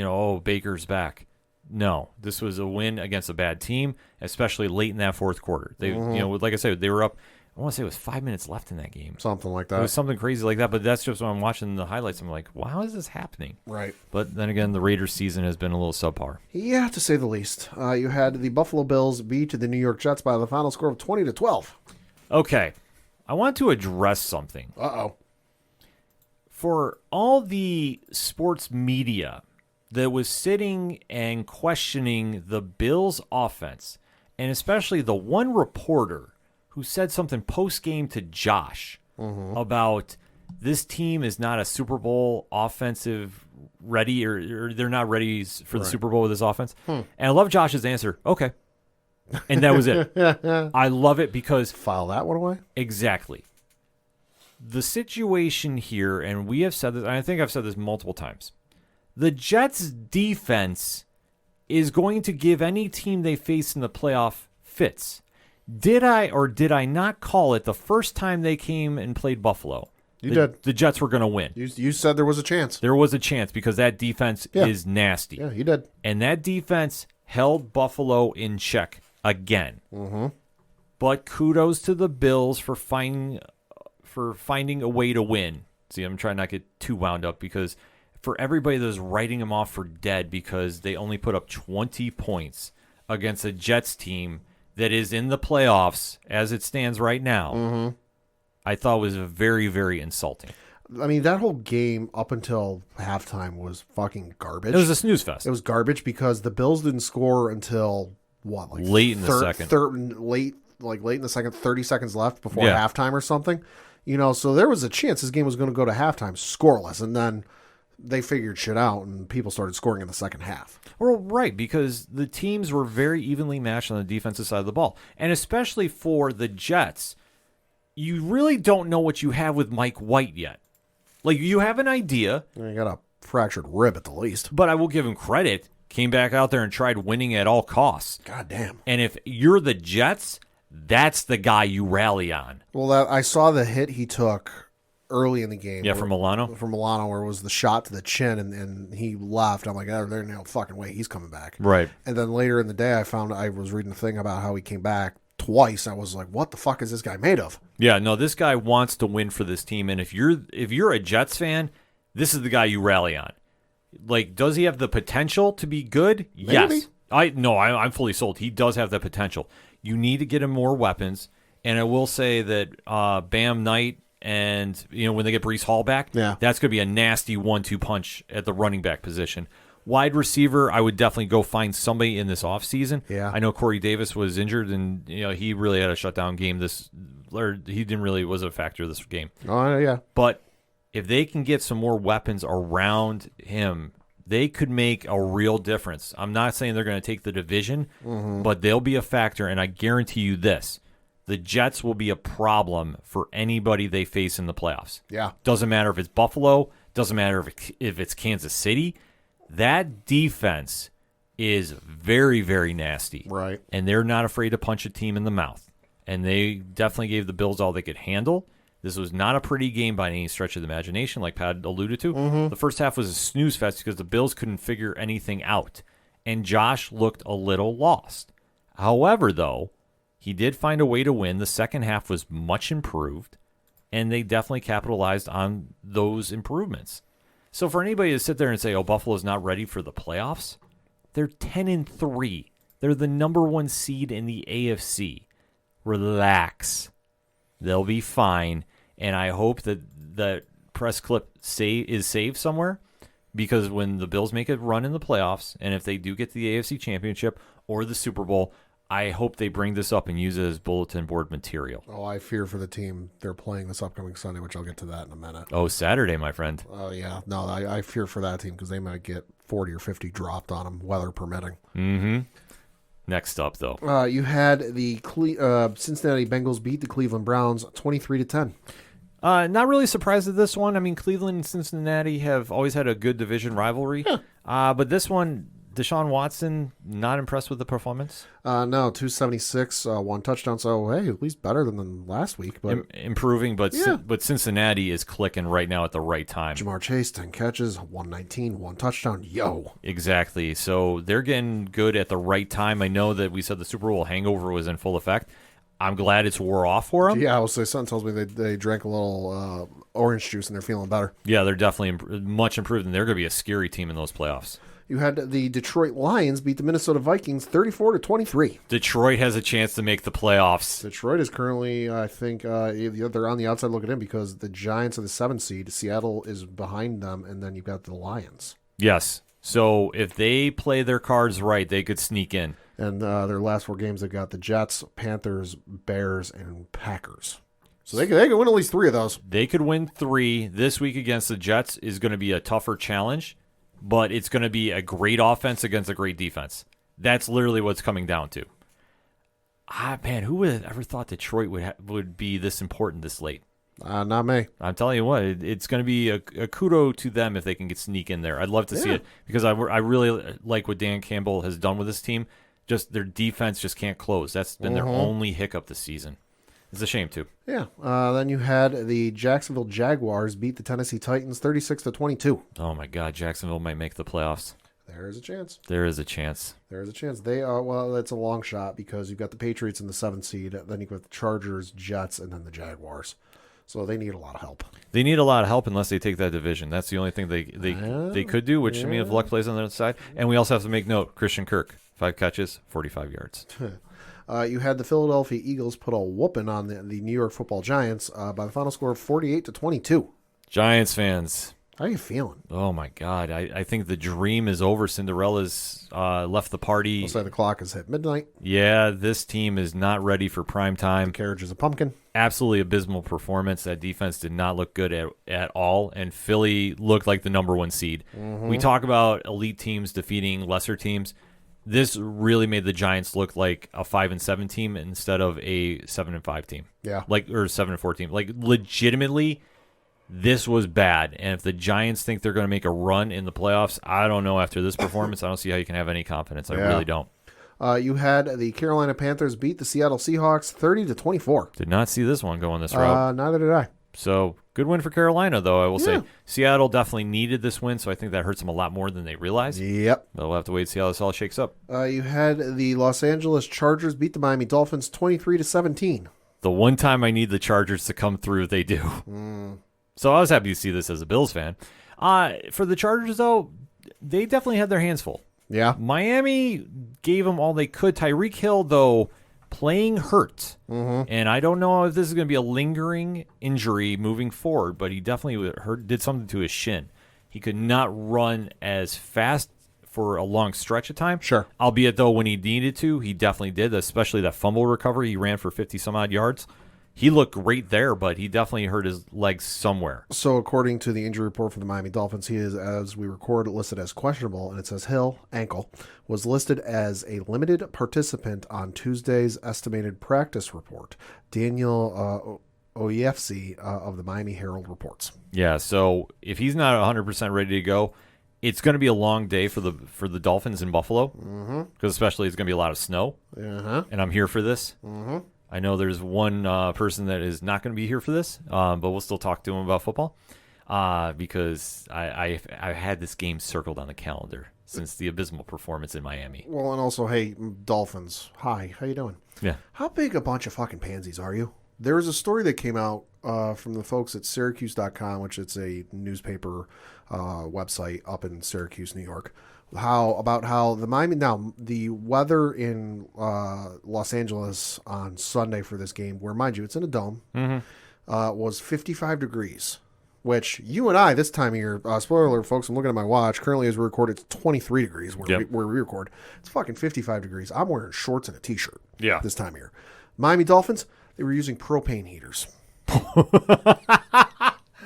Baker's back. No, this was a win against a bad team, especially late in that fourth quarter. They, like I said, they were up. I want to say it was 5 minutes left in that game. Something like that. It was something crazy like that, but that's just when I'm watching the highlights. I'm like, wow, how is this happening? Right. But then again, the Raiders season has been a little subpar. Yeah, to say the least. You had the Buffalo Bills beat the New York Jets by the final score of 20-12. Okay. I want to address something. Uh-oh. For all the sports media that was sitting and questioning the Bills' offense, and especially the one reporter who said something post-game to Josh about this team is not a Super Bowl offensive ready, or they're not ready for the Super Bowl with this offense. And I love Josh's answer. Okay. And that was it. I love it because... File that one away? Exactly. The situation here, and we have said this, and I think I've said this multiple times, the Jets' defense is going to give any team they face in the playoff fits. Did I or did I not call it the first time they came and played Buffalo? You did. The Jets were going to win. You said there was a chance. There was a chance because that defense is nasty. Yeah, you did. And that defense held Buffalo in check again. But kudos to the Bills for finding a way to win. See, I'm trying not to get too wound up because for everybody that was writing them off for dead because they only put up 20 points against a Jets team that is in the playoffs as it stands right now, I thought was very, very insulting. I mean, that whole game up until halftime was fucking garbage. It was a snooze fest. It was garbage because the Bills didn't score until what, like late in the second. Late in the second, 30 seconds left before halftime or something. You know, so there was a chance this game was going to go to halftime scoreless, and then they figured shit out, and people started scoring in the second half. Well, right, because the teams were very evenly matched on the defensive side of the ball. And especially for the Jets, you really don't know what you have with Mike White yet. Like, you have an idea. You got a fractured rib at the least. But I will give him credit. Came back out there and tried winning at all costs. God damn. And if you're the Jets, that's the guy you rally on. Well, I saw the hit he took early in the game. Yeah, from Milano? From Milano, where it was the shot to the chin, and he left. I'm like, oh, there's no fucking way he's coming back. Right. And then later in the day, I was reading a thing about how he came back twice. I was like, what the fuck is this guy made of? Yeah, no, this guy wants to win for this team. And if you're a Jets fan, this is the guy you rally on. Like, does he have the potential to be good? Maybe. Yes. I'm fully sold. He does have the potential. You need to get him more weapons. And I will say that Bam Knight and, when they get Breece Hall back, that's going to be a nasty 1-2 punch at the running back position. Wide receiver, I would definitely go find somebody in this offseason. Yeah. I know Corey Davis was injured, and he really had a shutdown game was a factor this game. Oh, yeah. But if they can get some more weapons around him, they could make a real difference. I'm not saying they're going to take the division, but they'll be a factor, and I guarantee you this. The Jets will be a problem for anybody they face in the playoffs. Yeah. Doesn't matter if it's Buffalo. Doesn't matter if it's Kansas City. That defense is very, very nasty. Right. And they're not afraid to punch a team in the mouth. And they definitely gave the Bills all they could handle. This was not a pretty game by any stretch of the imagination, like Pat alluded to. The first half was a snooze fest because the Bills couldn't figure anything out. And Josh looked a little lost. However, though, he did find a way to win. The second half was much improved, and they definitely capitalized on those improvements. So for anybody to sit there and say, oh, Buffalo's not ready for the playoffs, they're 10-3. They're the number 1 seed in the AFC. Relax. They'll be fine. And I hope that that press clip is saved somewhere, because when the Bills make a run in the playoffs, and if they do get to the AFC Championship or the Super Bowl, I hope they bring this up and use it as bulletin board material. Oh, I fear for the team they're playing this upcoming Sunday, which I'll get to that in a minute. Oh, Saturday, my friend. Oh, yeah. No, I fear for that team because they might get 40 or 50 dropped on them, weather permitting. Mm-hmm. Next up, though. You had the Cincinnati Bengals beat the Cleveland Browns 23-10. Not really surprised at this one. I mean, Cleveland and Cincinnati have always had a good division rivalry. Yeah. But this one, Deshaun Watson, not impressed with the performance? No, 276, 1 touchdown. So, hey, at least better than last week. But improving, but but Cincinnati is clicking right now at the right time. Jamar Chase, 10 catches, 119, 1 touchdown. Yo. Exactly. So they're getting good at the right time. I know that we said the Super Bowl hangover was in full effect. I'm glad it's wore off for them. Yeah, I will say, son tells me they drank a little orange juice and they're feeling better. Yeah, they're definitely much improved, and they're going to be a scary team in those playoffs. You had the Detroit Lions beat the Minnesota Vikings 34-23. Detroit has a chance to make the playoffs. Detroit is currently, I think, they're on the outside looking in because the Giants are the 7th seed. Seattle is behind them, and then you've got the Lions. Yes. So if they play their cards right, they could sneak in. And their last 4 games, they've got the Jets, Panthers, Bears, and Packers. So they could win at least 3 of those. They could win 3. This week against the Jets is going to be a tougher challenge, but it's going to be a great offense against a great defense. That's literally what's coming down to. Man, who would have ever thought Detroit would be this important this late? Not me. I'm telling you what, it's going to be a kudo to them if they can sneak in there. I'd love to see it because I really like what Dan Campbell has done with this team. Just their defense just can't close. That's been their only hiccup this season. It's a shame, too. Yeah. Then you had the Jacksonville Jaguars beat the Tennessee Titans 36-22. Oh, my God. Jacksonville might make the playoffs. There is a chance. There is a chance. There is a chance. They are, well, that's a long shot because you've got the Patriots in the 7th seed, then you've got the Chargers, Jets, and then the Jaguars. So they need a lot of help. They need a lot of help unless they take that division. That's the only thing they could do, which I mean, if luck plays on the other side. And we also have to make note, Christian Kirk, 5 catches, 45 yards. You had the Philadelphia Eagles put a whooping on the New York Football Giants by the final score of 48-22. Giants fans. How are you feeling? Oh, my God. I think the dream is over. Cinderella's left the party. Looks like the clock has hit midnight. Yeah, this team is not ready for prime time. The carriage is a pumpkin. Absolutely abysmal performance. That defense did not look good at all, and Philly looked like the number 1 seed. We talk about elite teams defeating lesser teams. This really made the Giants look like a 5-7 team instead of a 7-5 team. Yeah. Or 7-4 team. Like, legitimately, this was bad. And if the Giants think they're going to make a run in the playoffs, I don't know. After this performance, I don't see how you can have any confidence. I really don't. You had the Carolina Panthers beat the Seattle Seahawks 30-24. Did not see this one going this route. Neither did I. So, good win for Carolina, though, I will say. Seattle definitely needed this win, so I think that hurts them a lot more than they realize. Yep. But we'll have to wait and see how this all shakes up. You had the Los Angeles Chargers beat the Miami Dolphins 23-17. The one time I need the Chargers to come through, they do. So I was happy to see this as a Bills fan. For the Chargers, though, they definitely had their hands full. Yeah. Miami gave them all they could. Tyreek Hill, though, playing hurt. And I don't know if this is going to be a lingering injury moving forward, but he definitely did something to his shin. He could not run as fast for a long stretch of time. Sure. Albeit, though, when he needed to, he definitely did, especially that fumble recovery. He ran for 50-some-odd yards. He looked great there, but he definitely hurt his legs somewhere. So according to the injury report for the Miami Dolphins, he is, as we record, listed as questionable, and it says Hill, ankle, was listed as a limited participant on Tuesday's estimated practice report. Daniel OEFC of the Miami Herald reports. Yeah, so if he's not 100% ready to go, it's going to be a long day for the Dolphins in Buffalo, because especially it's going to be a lot of snow, and I'm here for this. I know there's one person that is not going to be here for this, but we'll still talk to him about football because I had this game circled on the calendar since the abysmal performance in Miami. Well, and also, hey, Dolphins, hi, how you doing? Yeah. How big a bunch of fucking pansies are you? There was a story that came out from the folks at Syracuse.com, which it's a newspaper website up in Syracuse, New York. How the Miami, now the weather in Los Angeles on Sunday for this game, where mind you it's in a dome, was 55 degrees, which you and I this time of year, spoiler alert folks, I'm looking at my watch, currently as we record it's 23 degrees where we record. It's fucking 55 degrees. I'm wearing shorts and a t-shirt this time of year. Miami Dolphins, they were using propane heaters.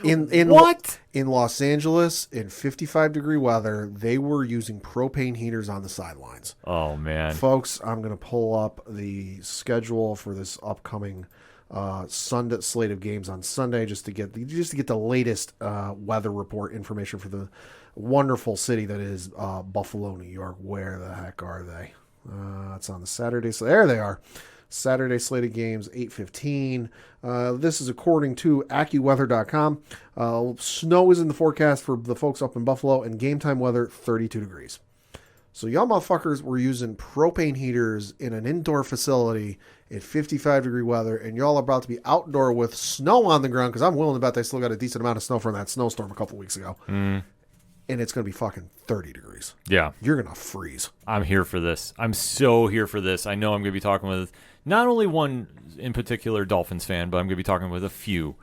In Los Angeles, in 55-degree weather, they were using propane heaters on the sidelines. Oh, man. Folks, I'm going to pull up the schedule for this upcoming Sunday slate of games on Sunday just to get the latest weather report information for the wonderful city that is Buffalo, New York. Where the heck are they? It's on the Saturday. So there they are. Saturday slate of games, 8:15. This is according to AccuWeather.com. Snow is in the forecast for the folks up in Buffalo, and game time weather, 32 degrees. So y'all motherfuckers were using propane heaters in an indoor facility in 55-degree weather, and y'all are about to be outdoor with snow on the ground, because I'm willing to bet they still got a decent amount of snow from that snowstorm a couple weeks ago. And it's going to be fucking 30 degrees. Yeah. You're going to freeze. I'm here for this. I'm so here for this. I know I'm going to be talking with not only one in particular Dolphins fan, but I'm going to be talking with a few.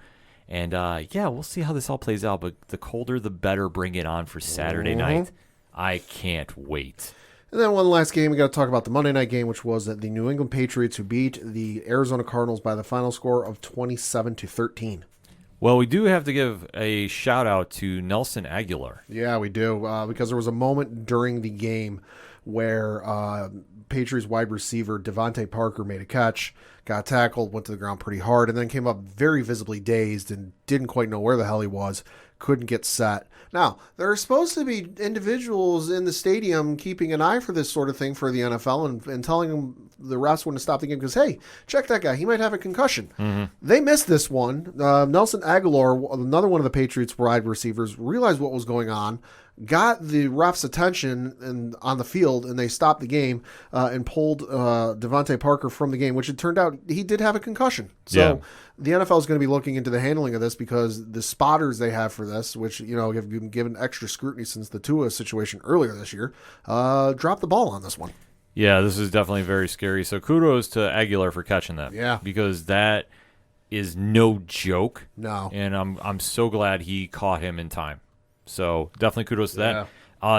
And, we'll see how this all plays out. But the colder, the better. Bring it on for Saturday night. I can't wait. And then one last game, we got to talk about the Monday night game, which was the New England Patriots, who beat the Arizona Cardinals by the final score of 27-13. Well, we do have to give a shout-out to Nelson Aguilar. Yeah, we do, because there was a moment during the game where Patriots wide receiver Devontae Parker made a catch, got tackled, went to the ground pretty hard, and then came up very visibly dazed and didn't quite know where the hell he was, couldn't get set. Now, there are supposed to be individuals in the stadium keeping an eye for this sort of thing for the NFL and telling them the refs when to stop the game because, hey, check that guy. He might have a concussion. They missed this one. Nelson Aguilar, another one of the Patriots wide receivers, realized what was going on, got the ref's attention on the field, and they stopped the game and pulled Devontae Parker from the game, which it turned out he did have a concussion. So the NFL is going to be looking into the handling of this because the spotters they have for this, which, have been given extra scrutiny since the Tua situation earlier this year, dropped the ball on this one. Yeah, this is definitely very scary. So kudos to Aguilar for catching that. Yeah. Because that is no joke. No. And I'm so glad he caught him in time. So definitely kudos to that. Yeah.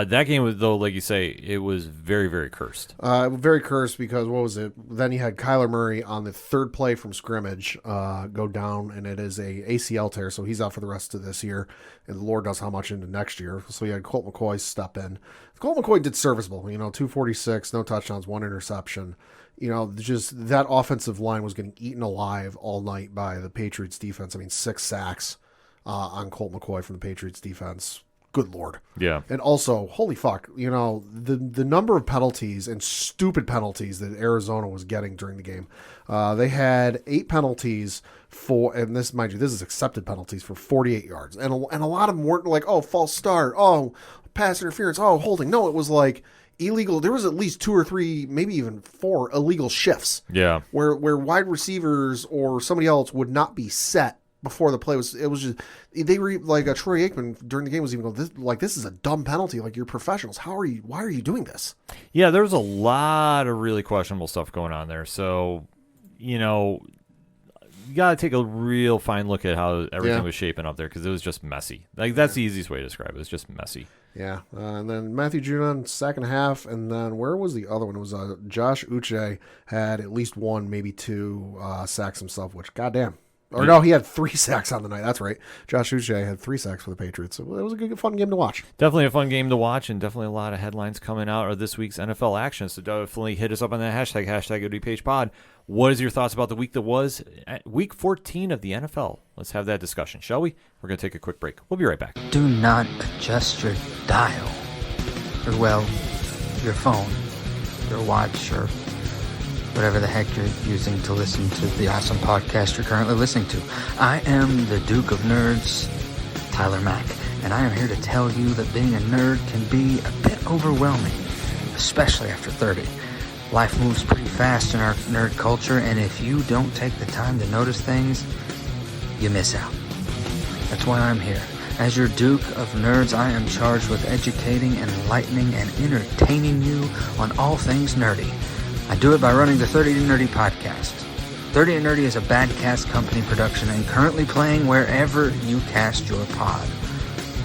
That game was, though, like you say, it was very, very cursed. Very cursed because, what was it? Then you had Kyler Murray on the third play from scrimmage go down, and it is a ACL tear, so he's out for the rest of this year, and the Lord knows how much into next year. So you had Colt McCoy step in. Colt McCoy did serviceable, 246, no touchdowns, 1 interception. Just that offensive line was getting eaten alive all night by the Patriots defense. 6 sacks on Colt McCoy from the Patriots defense. Good Lord. Yeah. And also, holy fuck, the number of penalties and stupid penalties that Arizona was getting during the game. They had 8 penalties for, and this, mind you, this is accepted penalties for 48 yards. And a lot of them weren't like, oh, false start, oh, pass interference, oh, holding. No, it was like illegal. There was at least 2 or 3, maybe even 4 illegal shifts. Yeah. Where wide receivers or somebody else would not be set before the play. It was just, they were like, Troy Aikman during the game was even going, this is a dumb penalty. Like, you're professionals. Why are you doing this? Yeah, there was a lot of really questionable stuff going on there. So, you got to take a real fine look at how everything was shaping up there because it was just messy. Like, that's the easiest way to describe it. It was just messy. Yeah. And then Matthew Judon, second half. And then where was the other one? It was Josh Uche had at least 1, maybe 2 sacks himself, which, goddamn. Or no, he had 3 sacks on the night. That's right. Josh Uche had 3 sacks for the Patriots. So it was a good, fun game to watch. Definitely a fun game to watch, and definitely a lot of headlines coming out of this week's NFL action. So definitely hit us up on that hashtag ODPH pod. What is your thoughts about the week that was week 14 of the NFL? Let's have that discussion, shall we? We're going to take a quick break. We'll be right back. Do not adjust your dial. Or, your phone, your watch, or whatever the heck you're using to listen to the awesome podcast you're currently listening to. I am the Duke of Nerds, Tyler Mack, and I am here to tell you that being a nerd can be a bit overwhelming, especially after 30. Life moves pretty fast in our nerd culture, and if you don't take the time to notice things, you miss out. That's why I'm here. As your Duke of Nerds, I am charged with educating, enlightening, and entertaining you on all things nerdy. I do it by running the 30 to Nerdy podcast. 30 to Nerdy is a Badcast Company production and currently playing wherever you cast your pod.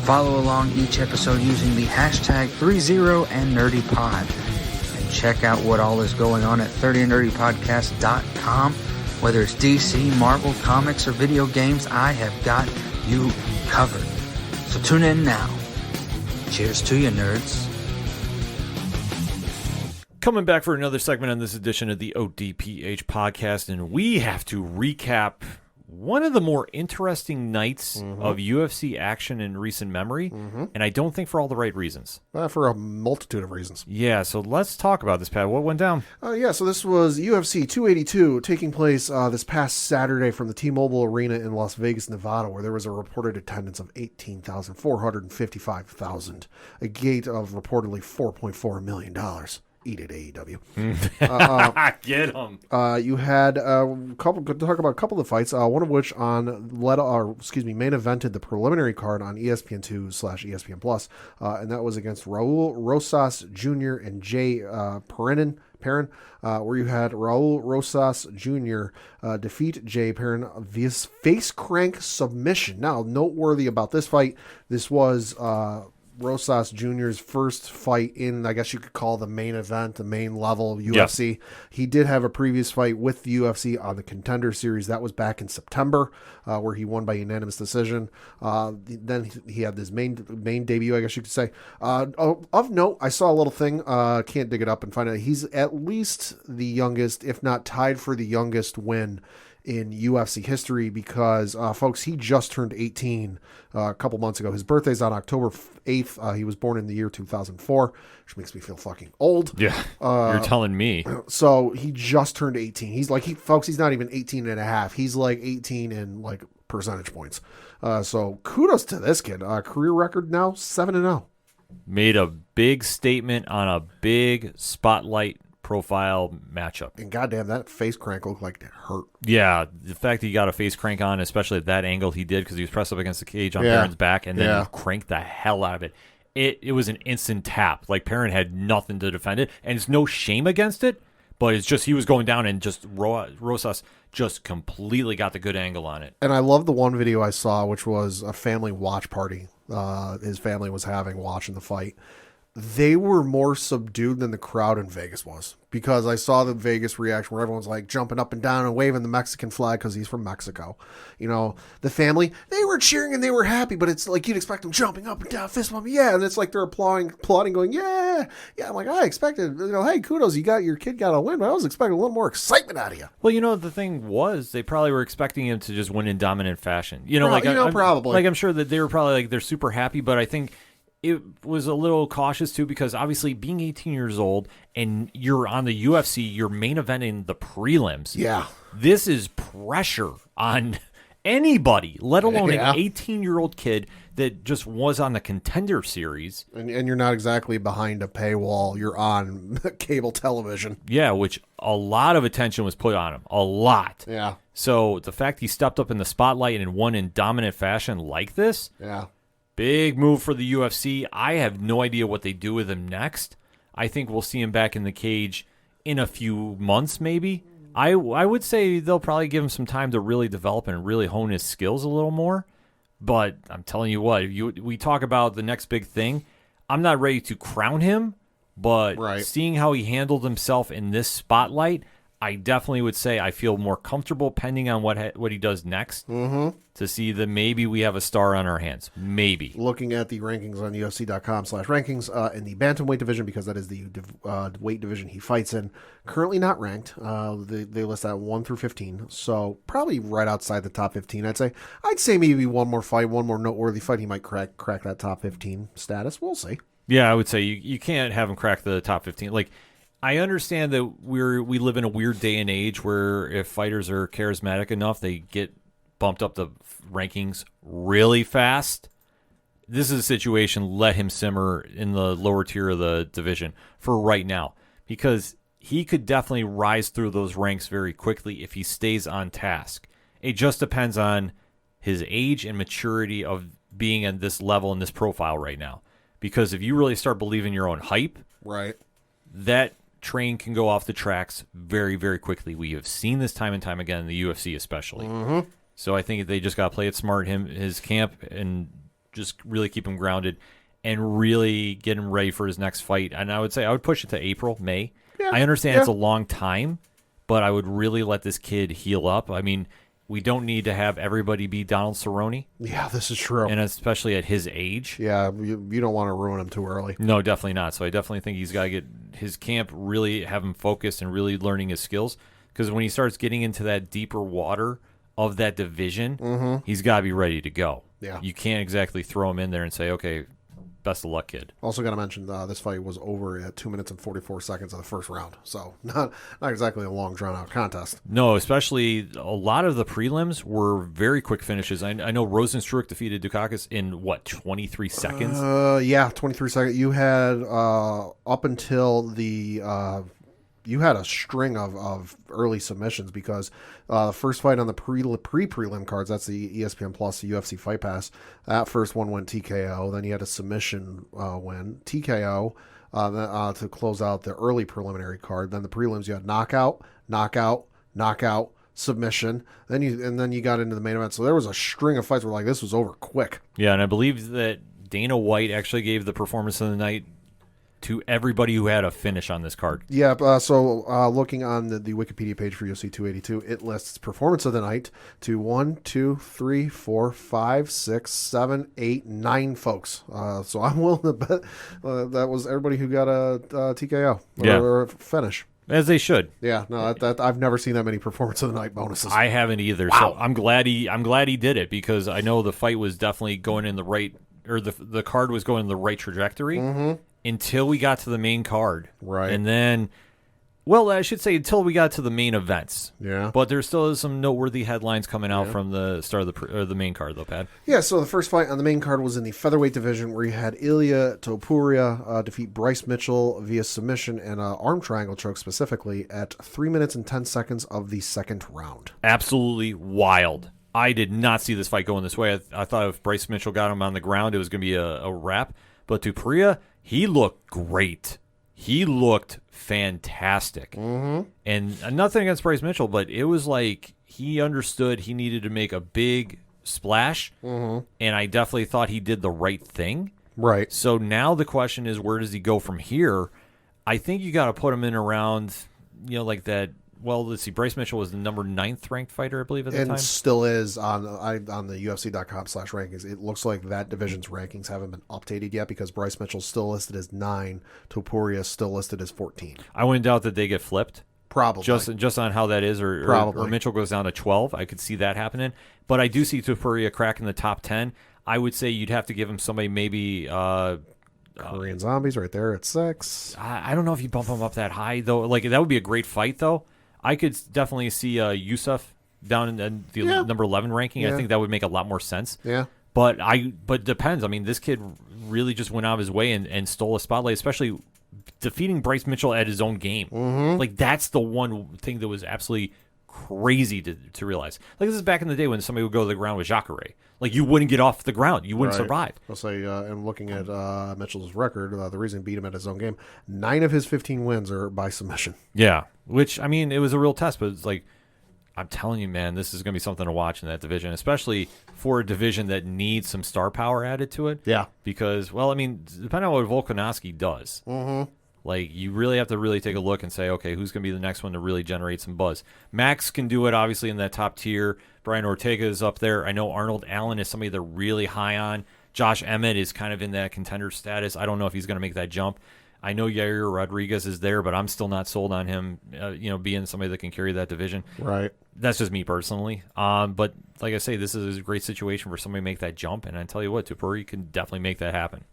Follow along each episode using the hashtag 30andNerdyPod and check out what all is going on at 30andNerdyPodcast.com. Whether it's DC, Marvel, comics, or video games, I have got you covered. So tune in now. Cheers to you, nerds. Coming back for another segment on this edition of the ODPH podcast, and we have to recap one of the more interesting nights of UFC action in recent memory, and I don't think for all the right reasons. For a multitude of reasons. Yeah, so let's talk about this, Pat. What went down? So this was UFC 282 taking place this past Saturday from the T-Mobile Arena in Las Vegas, Nevada, where there was a reported attendance of 18,455,000, a gate of reportedly $4.4 million. Eat it, AEW. Get them. You had talk about a couple of the fights, one of which main evented the preliminary card on ESPN2/ESPN Plus, and that was against Raul Rosas Jr. and Jay Perrin, where you had Raul Rosas Jr. Defeat Jay Perrin via face crank submission. Now, noteworthy about this fight, this was Rosas Jr.'s first fight in, I guess you could call the main event, the main level of UFC. Yep. He did have a previous fight with the UFC on the Contender Series. That was back in September, where he won by unanimous decision. Then he had this main debut, I guess you could say. Of note, I saw a little thing, can't dig it up and find it. He's at least the youngest, if not tied for the youngest win in UFC history because, folks, he just turned 18 a couple months ago. His birthday's on October 8th. He was born in the year 2004, which makes me feel fucking old. Yeah, you're telling me. So he just turned 18. He's not even 18 and a half. He's like 18 in like percentage points. So kudos to this kid. Career record now 7-0. Made a big statement on a big spotlight profile matchup. And goddamn, that face crank looked like it hurt. Yeah, the fact that he got a face crank on, especially at that angle he did, because he was pressed up against the cage on Perrin's back, and then he cranked the hell out of it. It was an instant tap. Like, Perrin had nothing to defend it, and it's no shame against it, but it's just he was going down, and just Rosas just completely got the good angle on it. And I love the one video I saw, which was a family watch party his family was having watching the fight. They were more subdued than the crowd in Vegas was, because I saw the Vegas reaction where everyone's like jumping up and down and waving the Mexican flag because he's from Mexico. You know, the family, they were cheering and they were happy, but it's like you'd expect them jumping up and down, fist bumping, yeah, and it's like they're applauding, going, yeah. I'm like, I expected, hey, kudos, your kid got a win, but I was expecting a little more excitement out of you. Well, the thing was, they probably were expecting him to just win in dominant fashion. Probably. Like, I'm sure that they were probably like, they're super happy, but I think it was a little cautious too, because obviously being 18 years old and you're on the UFC, you're main eventing the prelims. Yeah. This is pressure on anybody, let alone an 18-year-old kid that just was on the Contender Series. And you're not exactly behind a paywall. You're on cable television. Yeah, which a lot of attention was put on him. A lot. Yeah. So the fact he stepped up in the spotlight and won in dominant fashion like this. Yeah. Big move for the UFC. I have no idea what they do with him next. I think we'll see him back in the cage in a few months, maybe. I would say they'll probably give him some time to really develop and really hone his skills a little more. But I'm telling you what, we talk about the next big thing. I'm not ready to crown him, but seeing how he handled himself in this spotlight, I definitely would say I feel more comfortable, pending on what he does next, to see that maybe we have a star on our hands. Maybe. Looking at the rankings on UFC.com/rankings in the bantamweight division, because that is the weight division he fights in. Currently not ranked. They list that 1 through 15, so probably right outside the top 15. I'd say maybe one more fight, one more noteworthy fight, he might crack that top 15 status. We'll see. Yeah, I would say you can't have him crack the top 15. Like, I understand that we live in a weird day and age where if fighters are charismatic enough, they get bumped up the rankings really fast. This is a situation, let him simmer in the lower tier of the division for right now, because he could definitely rise through those ranks very quickly if he stays on task. It just depends on his age and maturity of being at this level and this profile right now. Because if you really start believing your own hype, that train can go off the tracks very, very quickly. We have seen this time and time again in the UFC especially. So I think they just got to play it smart, his camp, and just really keep him grounded and really get him ready for his next fight. And I would say I would push it to April, May. Yeah, I understand it's a long time, but I would really let this kid heal up. I mean, we don't need to have everybody be Donald Cerrone. Yeah, this is true. And especially at his age. Yeah, you don't want to ruin him too early. No, definitely not. So I definitely think he's got to get his camp, really have him focused and really learning his skills. Because when he starts getting into that deeper water of that division, he's got to be ready to go. Yeah. You can't exactly throw him in there and say, okay, best of luck, kid. Also got to mention this fight was over at 2 minutes and 44 seconds of the first round. So not exactly a long, drawn-out contest. No, especially a lot of the prelims were very quick finishes. I know Rosenstruck defeated Dukakis in, 23 seconds? Yeah, 23 seconds. You had up until the... you had a string of early submissions, because the first fight on the pre-prelim cards, that's the ESPN Plus, the UFC Fight Pass, that first one went TKO. Then you had a submission win, TKO, to close out the early preliminary card. Then the prelims, you had knockout, submission. Then you got into the main event. So there was a string of fights where this was over quick. Yeah, and I believe that Dana White actually gave the performance of the night to everybody who had a finish on this card. Yeah, so looking on the Wikipedia page for UFC 282, it lists performance of the night to 1, 2, 3, 4, 5, 6, 7, 8, 9 folks. So I'm willing to bet that was everybody who got a TKO or a finish. As they should. Yeah, no, that I've never seen that many performance of the night bonuses. I haven't either. Wow. So I'm glad he did it, because I know the fight was definitely going in the right, or the card was going in the right trajectory. Until we got to the main card. Right. And then Well, I should say until we got to the main events. Yeah. But there still is some noteworthy headlines coming out from the start of the main card, though, Pat. Yeah, so the first fight on the main card was in the featherweight division where you had Ilya Topuria defeat Bryce Mitchell via submission and arm triangle choke specifically at 3 minutes and 10 seconds of the second round. Absolutely wild. I did not see this fight going this way. I thought if Bryce Mitchell got him on the ground, it was going to be a wrap. But Topuria, he looked great. He looked fantastic. Mm-hmm. And nothing against Bryce Mitchell, but it was like he understood he needed to make a big splash, and I definitely thought he did the right thing. Right. So now the question is, where does he go from here? I think you got to put him in around, like that. Well, let's see. Bryce Mitchell was the number 9th ranked fighter, I believe, at the time. And still is on the UFC.com/rankings. It looks like that division's rankings haven't been updated yet because Bryce Mitchell's still listed as 9. Topuria is still listed as 14. I wouldn't doubt that they get flipped. Probably. Just on how that is, or Mitchell goes down to 12. I could see that happening. But I do see Topuria cracking the top 10. I would say you'd have to give him somebody maybe... Korean Zombies right there at 6. I don't know if you bump him up that high, though. Like, that would be a great fight, though. I could definitely see Yusuf down in the number 11 ranking. Yeah. I think that would make a lot more sense. Yeah. But it depends. I mean, this kid really just went out of his way and stole a spotlight, especially defeating Bryce Mitchell at his own game. Mm-hmm. Like, that's the one thing that was absolutely crazy to realize. Like, this is back in the day when somebody would go to the ground with Jacare. Like, you wouldn't get off the ground. You wouldn't survive. I'll say, and looking at Mitchell's record, the reason he beat him at his own game, 9 of his 15 wins are by submission. Yeah, which, I mean, it was a real test, but it's like, I'm telling you, man, this is going to be something to watch in that division, especially for a division that needs some star power added to it. Yeah. Because, well, I mean, depending on what Volkanovski does, like, you really have to really take a look and say, okay, who's going to be the next one to really generate some buzz? Max can do it, obviously, in that top tier. Brian Ortega is up there. I know Arnold Allen is somebody they're really high on. Josh Emmett is kind of in that contender status. I don't know if he's going to make that jump. I know Yair Rodriguez is there, but I'm still not sold on him, being somebody that can carry that division. Right. That's just me personally. But like I say, this is a great situation for somebody to make that jump, and I tell you what, Topuria can definitely make that happen.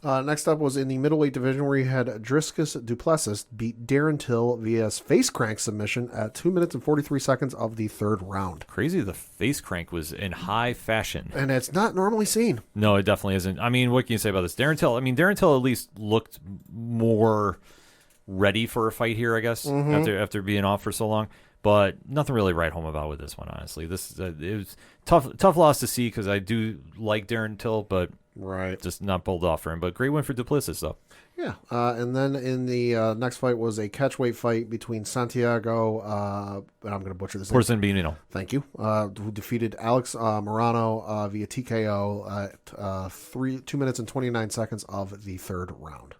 Next up was in the middleweight division where you had Dricus du Plessis beat Darren Till via face crank submission at 2 minutes and 43 seconds of the third round. Crazy the face crank was in high fashion. And it's not normally seen. No, it definitely isn't. I mean, what can you say about this? Darren Till at least looked more ready for a fight here, I guess, after being off for so long. But nothing really to write home about with this one, honestly. This it was tough loss to see because I do like Darren Till, but right, just not pulled off for him. But great win for Duplessis, though. Yeah, and then in the next fight was a catchweight fight between Santiago, and I'm going to butcher this name. Porzenbino. Thank you. Who defeated Alex Morano via TKO at 2 minutes and 29 seconds of the third round.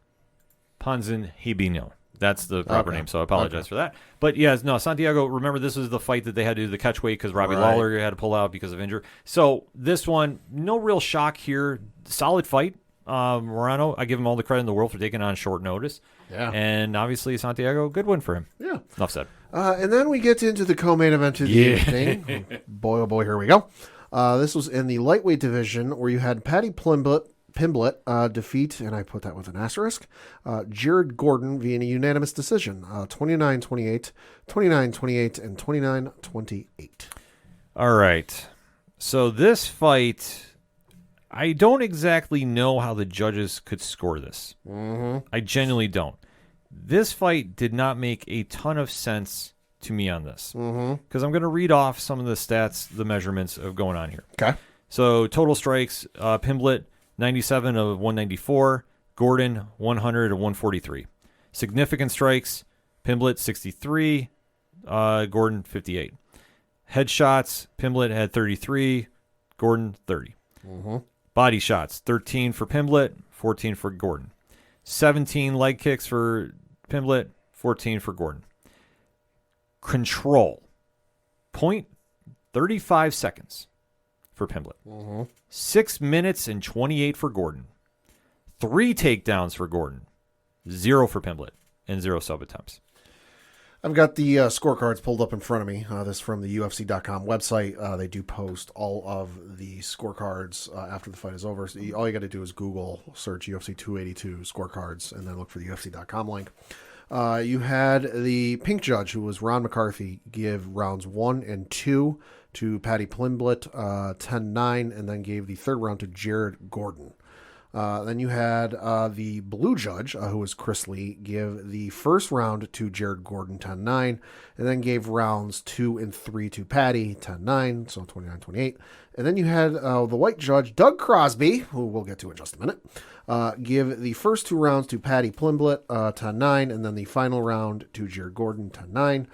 Porzenbino. That's the proper name, so I apologize for that. But, yeah, no, Santiago, remember, this was the fight that they had to do the catchweight because Robbie Lawler had to pull out because of injury. So this one, no real shock here. Solid fight. Morano, I give him all the credit in the world for taking on short notice. Yeah. And, obviously, Santiago, good win for him. Yeah. Enough said. And then we get into the co-main event of the evening. Boy, oh boy, here we go. This was in the lightweight division where you had Paddy Pimblett defeat, and I put that with an asterisk, Jared Gordon via a unanimous decision, 29-28, 29-28, and 29-28. All right. So this fight, I don't exactly know how the judges could score this. I genuinely don't. This fight did not make a ton of sense to me on this because I'm going to read off some of the stats, the measurements of going on here. Okay. So total strikes, Pimblett, 97 of 194, Gordon 100 of 143. Significant strikes, Pimblett 63, Gordon 58. Headshots, Pimblett had 33, Gordon 30. Body shots, 13 for Pimblett, 14 for Gordon. 17 leg kicks for Pimblett, 14 for Gordon. Control, 0.35 seconds for Pimblett. 6 minutes and 28 for Gordon. 3 takedowns for Gordon. 0 for Pimblett. And 0 sub attempts. I've got the scorecards pulled up in front of me. This is from the UFC.com website. They do post all of the scorecards after the fight is over. So all you got to do is Google, search UFC 282 scorecards, and then look for the UFC.com link. You had the pink judge, who was Ron McCarthy, give rounds 1 and 2 to Patty Plimblett, 10-9, and then gave the third round to Jared Gordon. Then you had the blue judge, who was Chris Lee, give the first round to Jared Gordon, 10-9, and then gave rounds 2 and 3 to Patty, 10-9, so 29-28. And then you had the white judge, Doug Crosby, who we'll get to in just a minute, give the first 2 rounds to Patty Plimblett, 10-9, and then the final round to Jared Gordon, 10-9,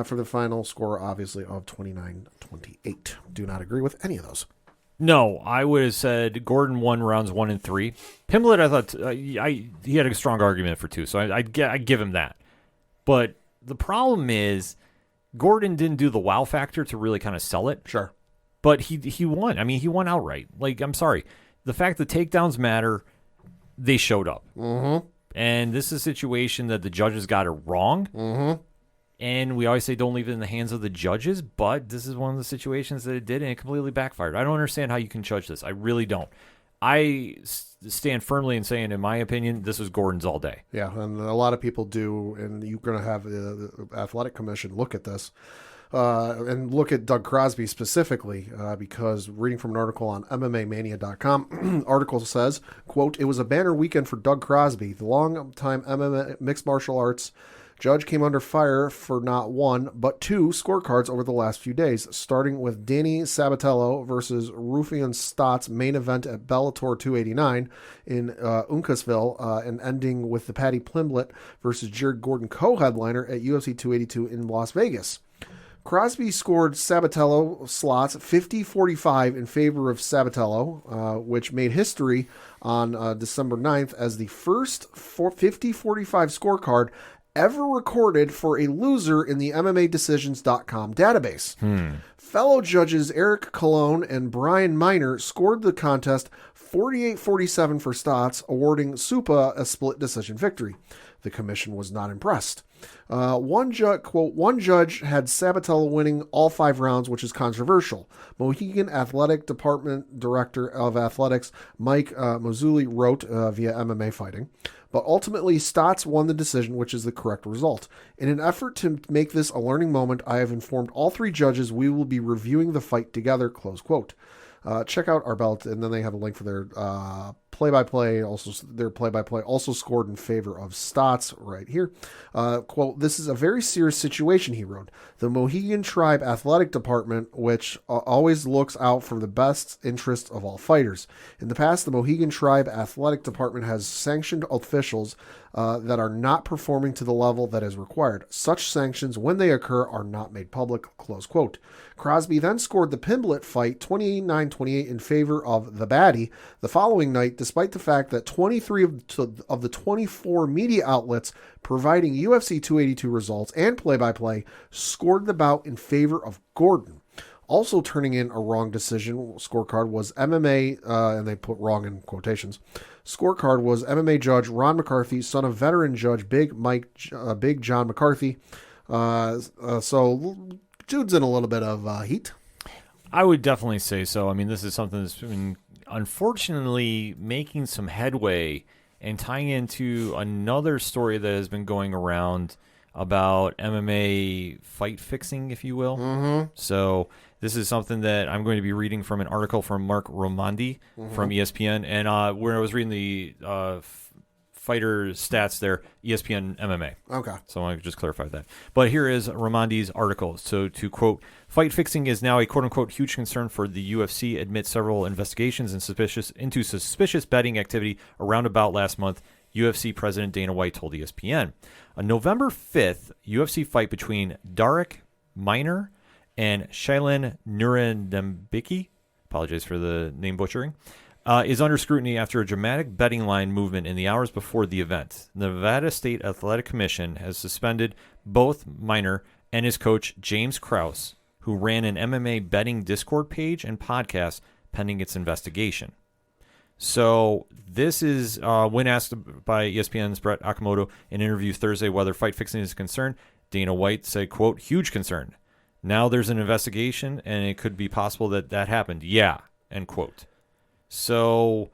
for the final score, obviously, of 29-28. Do not agree with any of those. No, I would have said Gordon won rounds 1 and 3. Pimblett, I thought he had a strong argument for 2, so I give him that. But the problem is Gordon didn't do the wow factor to really kind of sell it. Sure. But he won. I mean, he won outright. Like, I'm sorry. The fact that takedowns matter, they showed up. Mm-hmm. And this is a situation that the judges got it wrong. Mm-hmm. And we always say don't leave it in the hands of the judges, but this is one of the situations that it did, and it completely backfired. I don't understand how you can judge this. I really don't. I stand firmly in saying, in my opinion, this was Gordon's all day. Yeah, and a lot of people do, and you're going to have the Athletic Commission look at this and look at Doug Crosby specifically because reading from an article on MMAmania.com, article says, quote, "It was a banner weekend for Doug Crosby. The long-time MMA mixed martial arts judge came under fire for not 1, but 2 scorecards over the last few days, starting with Danny Sabatello versus Rufian Stotts main event at Bellator 289 in Uncasville, and ending with the Patty Plimblett versus Jared Gordon co-headliner at UFC 282 in Las Vegas. Crosby scored Sabatello slots 50-45 in favor of Sabatello, which made history on December 9th as the first 50-45 scorecard ever recorded for a loser in the MMAdecisions.com database. Fellow judges Eric Colon and Brian Miner scored the contest 48-47 for Stotts, awarding Supa a split decision victory. The commission was not impressed. One judge had Sabatello winning all 5 rounds, which is controversial. Mohegan Athletic Department Director of Athletics Mike Mazzulli wrote via MMA Fighting. But ultimately, Stotts won the decision, which is the correct result. In an effort to make this a learning moment, I have informed all 3 judges we will be reviewing the fight together, close quote. Check out our belt, and then they have a link for their play-by-play. Also, their play-by-play also scored in favor of Stotts right here. Quote, "This is a very serious situation," he wrote. "The Mohegan Tribe Athletic Department, which always looks out for the best interest of all fighters. In the past, the Mohegan Tribe Athletic Department has sanctioned officials that are not performing to the level that is required. Such sanctions, when they occur, are not made public," close quote. Crosby then scored the Pimblett fight 29-28 in favor of the baddie the following night, despite the fact that 23 of the 24 media outlets providing UFC 282 results and play-by-play scored the bout in favor of Gordon. Also turning in a wrong decision scorecard was MMA, and they put wrong in quotations. Scorecard was MMA judge Ron McCarthy, son of veteran judge Big John McCarthy. So dude's in a little bit of heat. I would definitely say so. I mean, this is something that's been unfortunately making some headway and tying into another story that has been going around about MMA fight fixing, if you will. Mm-hmm. So this is something that I'm going to be reading from an article from Mark Romandi from ESPN. And where I was reading the fighter stats there, ESPN MMA. Okay. So I want to just clarify that. But here is Romandi's article. So to quote, "Fight fixing is now a quote-unquote huge concern for the UFC amid several investigations and suspicious betting activity around about last month," UFC President Dana White told ESPN. A November 5th UFC fight between Darek Miner and Shailen Nurendambiki, apologize for the name butchering, is under scrutiny after a dramatic betting line movement in the hours before the event. The Nevada State Athletic Commission has suspended both Miner and his coach, James Krause, who ran an MMA betting Discord page and podcast pending its investigation. So this is when asked by ESPN's Brett Okamoto in an interview Thursday whether fight fixing is concerned, Dana White said, quote, "Huge concern. Now there's an investigation and it could be possible that happened. Yeah," end quote. So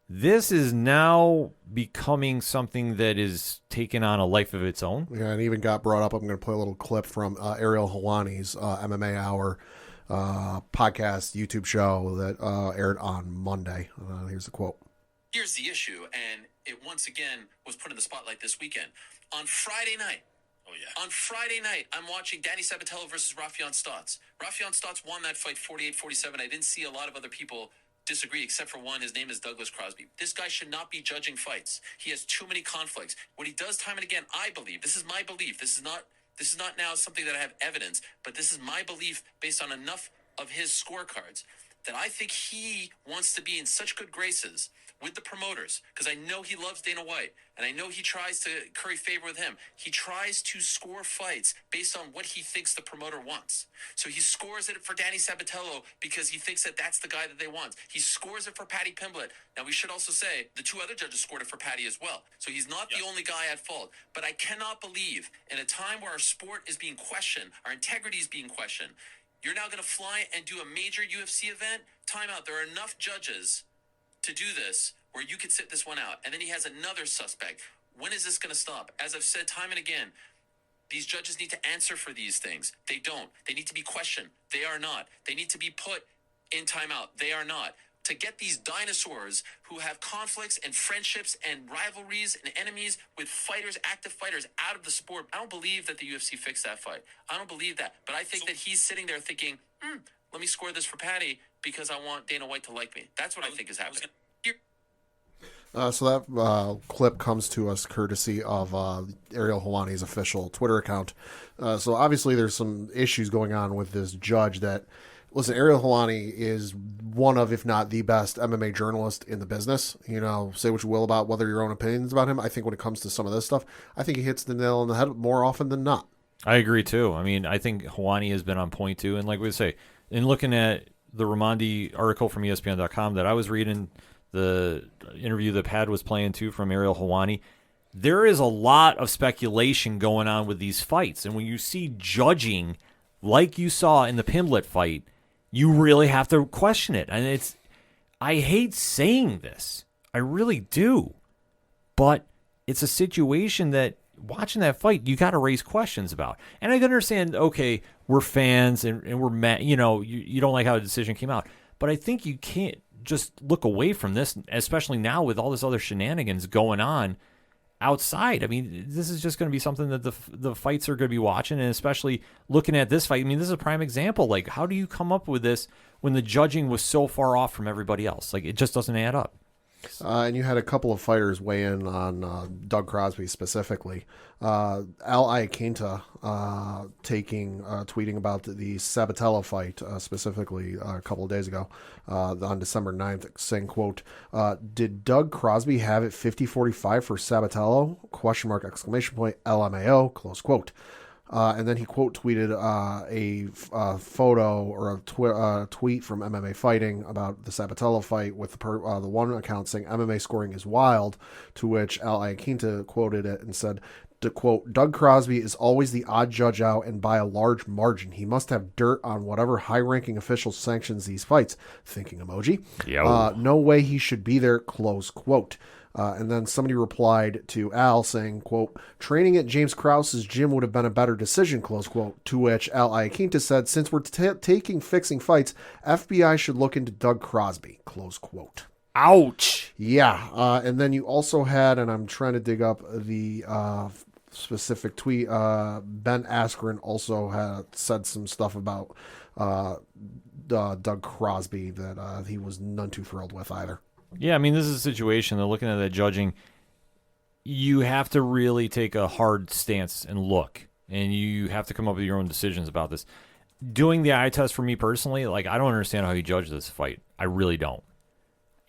This is now becoming something that is taking on a life of its own. Yeah, and even got brought up. I'm going to play a little clip from Ariel Helwani's MMA Hour podcast, YouTube show that aired on Monday. Here's the quote. Here's the issue, and it once again was put in the spotlight this weekend. On Friday night, I'm watching Danny Sabatello versus Rafion Stotts. Rafion Stotts won that fight 48-47. I didn't see a lot of other people disagree, except for one. His name is Douglas Crosby. This guy should not be judging fights. He has too many conflicts. What he does time and again, I believe, this is my belief. This is not now something that I have evidence, but this is my belief based on enough of his scorecards that I think he wants to be in such good graces with the promoters, because I know he loves Dana White, and I know he tries to curry favor with him. He tries to score fights based on what he thinks the promoter wants. So he scores it for Danny Sabatello because he thinks that that's the guy that they want. He scores it for Patty Pimblett. Now, we should also say the two other judges scored it for Patty as well. So he's not the only guy at fault. But I cannot believe in a time where our sport is being questioned, our integrity is being questioned, you're now going to fly and do a major UFC event? Time out. There are enough judges to do this where you could sit this one out. And then he has another suspect. When is this going to stop? As I've said time and again, these judges need to answer for these things. They don't. They need to be questioned. They are not. They need to be put in timeout. They are not. To get these dinosaurs who have conflicts and friendships and rivalries and enemies with fighters, active fighters, out of the sport. I don't believe that the UFC fixed that fight. I don't believe that. But I think that he's sitting there thinking, let me score this for Patty because I want Dana White to like me. That's what I think is happening. So that clip comes to us courtesy of Ariel Helwani's official Twitter account. So obviously there's some issues going on with this judge that, listen, Ariel Helwani is one of, if not the best MMA journalist in the business. You know, say what you will about whether your own opinions about him. I think when it comes to some of this stuff, I think he hits the nail on the head more often than not. I agree, too. I mean, I think Helwani has been on point, too. And like we say, in looking at the Raimondi article from ESPN.com that I was reading, the interview that Pad was playing, too, from Ariel Helwani, there is a lot of speculation going on with these fights. And when you see judging, like you saw in the Pimblett fight, you really have to question it. And I hate saying this. I really do. But it's a situation that, watching that fight, you got to raise questions about. And I can understand, okay, we're fans and we're mad, you know, you don't like how the decision came out. But I think you can't just look away from this, especially now with all this other shenanigans going on outside. I mean, this is just going to be something that the fights are going to be watching, and especially looking at this fight. I mean, this is a prime example. Like, how do you come up with this when the judging was so far off from everybody else? Like, it just doesn't add up. And you had a couple of fighters weigh in on Doug Crosby specifically. Al Iaquinta tweeting about the Sabatello fight specifically a couple of days ago on December 9th, saying, quote, did Doug Crosby have it 50-45 for Sabatello? Question mark, exclamation point, LMAO, close quote. And then he quote tweeted a photo or a tweet from MMA Fighting about the Sabatello fight with the one account saying MMA scoring is wild, to which Al Iaquinta quoted it and said, to quote, Doug Crosby is always the odd judge out and by a large margin. He must have dirt on whatever high-ranking official sanctions these fights. Thinking emoji. No way he should be there, close quote. And then somebody replied to Al saying, quote, training at James Krause's gym would have been a better decision, close quote, to which Al Iaquinta said, since we're taking fixing fights, FBI should look into Doug Crosby, close quote. Ouch. Yeah. And then you also had, and I'm trying to dig up the specific tweet, Ben Askren also had said some stuff about Doug Crosby that he was none too thrilled with either. Yeah, I mean, this is a situation that, looking at that judging, you have to really take a hard stance and look, and you have to come up with your own decisions about this. Doing the eye test for me personally, like, I don't understand how you judge this fight. I really don't.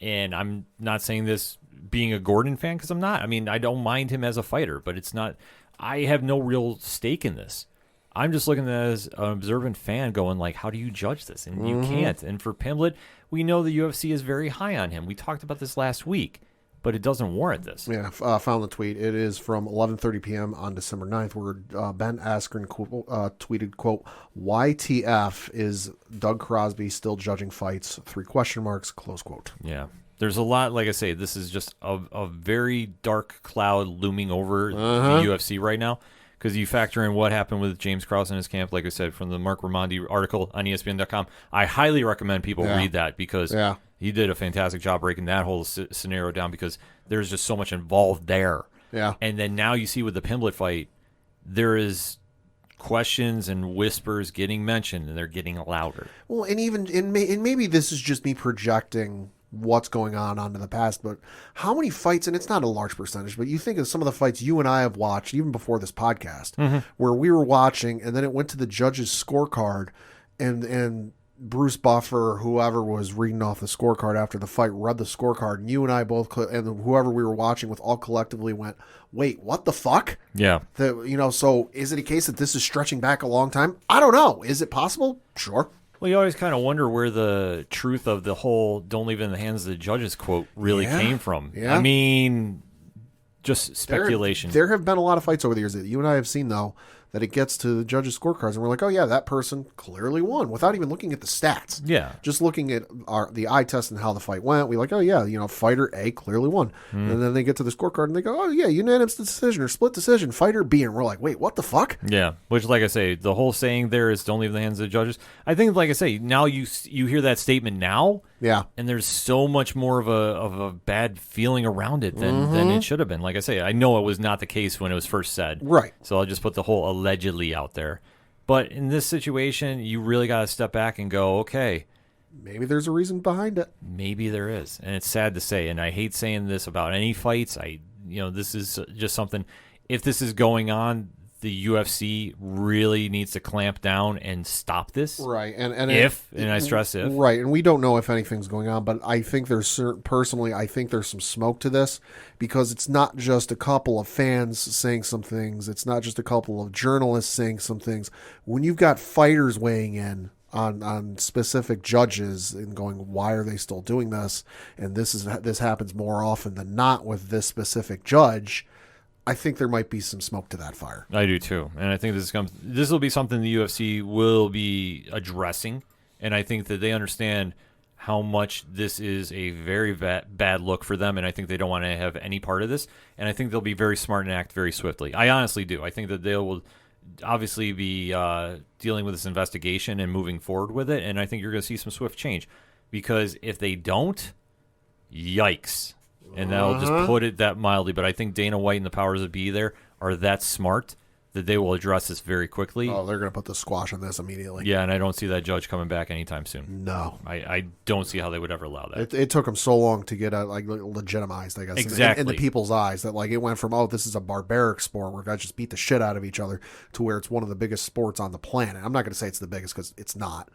And I'm not saying this being a Gordon fan, because I'm not. I mean, I don't mind him as a fighter, but it's not. I have no real stake in this. I'm just looking at it as an observant fan going, like, how do you judge this? And you can't. And for Pimblett, we know the UFC is very high on him. We talked about this last week, but it doesn't warrant this. Yeah, found the tweet. It is from 11:30 p.m. on December 9th, where Ben Askren tweeted, quote, YTF is Doug Crosby still judging fights? 3 question marks, close quote. Yeah. There's a lot, like I say, this is just a very dark cloud looming over the UFC right now, because you factor in what happened with James Krause in his camp, like I said, from the Mark Raimondi article on ESPN.com. I highly recommend people read that, because he did a fantastic job breaking that whole scenario down, because there's just so much involved there. Yeah. And then now you see with the Pimblett fight, there is questions and whispers getting mentioned, and they're getting louder. Well, and maybe this is just me projecting what's going on onto the past, but how many fights, and it's not a large percentage, but you think of some of the fights you and I have watched even before this podcast, where we were watching and then it went to the judge's scorecard, and Bruce Buffer or whoever was reading off the scorecard after the fight read the scorecard, and you and I both, and whoever we were watching with, all collectively went, wait, what the fuck? Yeah. So is it a case that this is stretching back a long time? I don't know. Is it possible? Sure. Well, you always kind of wonder where the truth of the whole "don't leave it in the hands of the judges" quote really came from. Yeah. I mean, just speculation. There have been a lot of fights over the years that you and I have seen, though, that it gets to the judges' scorecards, and we're like, oh, yeah, that person clearly won, without even looking at the stats. Yeah. Just looking at the eye test and how the fight went, we're like, oh, yeah, fighter A clearly won. And then they get to the scorecard, and they go, oh, yeah, unanimous decision or split decision, fighter B. And we're like, wait, what the fuck? Yeah, which, like I say, the whole saying there is "don't leave it in the hands of the judges." I think, like I say, now you hear that statement now, and there's so much more of a bad feeling around it than it should have been. Like I say, I know it was not the case when it was first said. Right. So I'll just put the whole allegedly out there. But in this situation, you really got to step back and go, okay, maybe there's a reason behind it. maybe there is. And it's sad to say, and I hate saying this about any fights. This is just something, if this is going on, the UFC really needs to clamp down and stop this. Right. And I stress if. Right. And we don't know if anything's going on, but I think personally, I think there's some smoke to this, because it's not just a couple of fans saying some things. It's not just a couple of journalists saying some things. When you've got fighters weighing in on specific judges and going, why are they still doing this? And this happens more often than not with this specific judge. I think there might be some smoke to that fire. I do too, and I think this will be something the UFC will be addressing, and I think that they understand how much this is a very bad look for them, and I think they don't want to have any part of this, and I think they'll be very smart and act very swiftly. I honestly do. I think that they will obviously be dealing with this investigation and moving forward with it, and I think you're going to see some swift change, because if they don't, yikes. And that'll just put it that mildly. But I think Dana White and the powers that be there are that smart that they will address this very quickly. Oh, they're going to put the squash on this immediately. Yeah, and I don't see that judge coming back anytime soon. No. I don't see how they would ever allow that. It took them so long to get legitimized, I guess. Exactly. In the people's eyes, that it went from, oh, this is a barbaric sport where guys just beat the shit out of each other, to where it's one of the biggest sports on the planet. I'm not going to say it's the biggest, because it's not.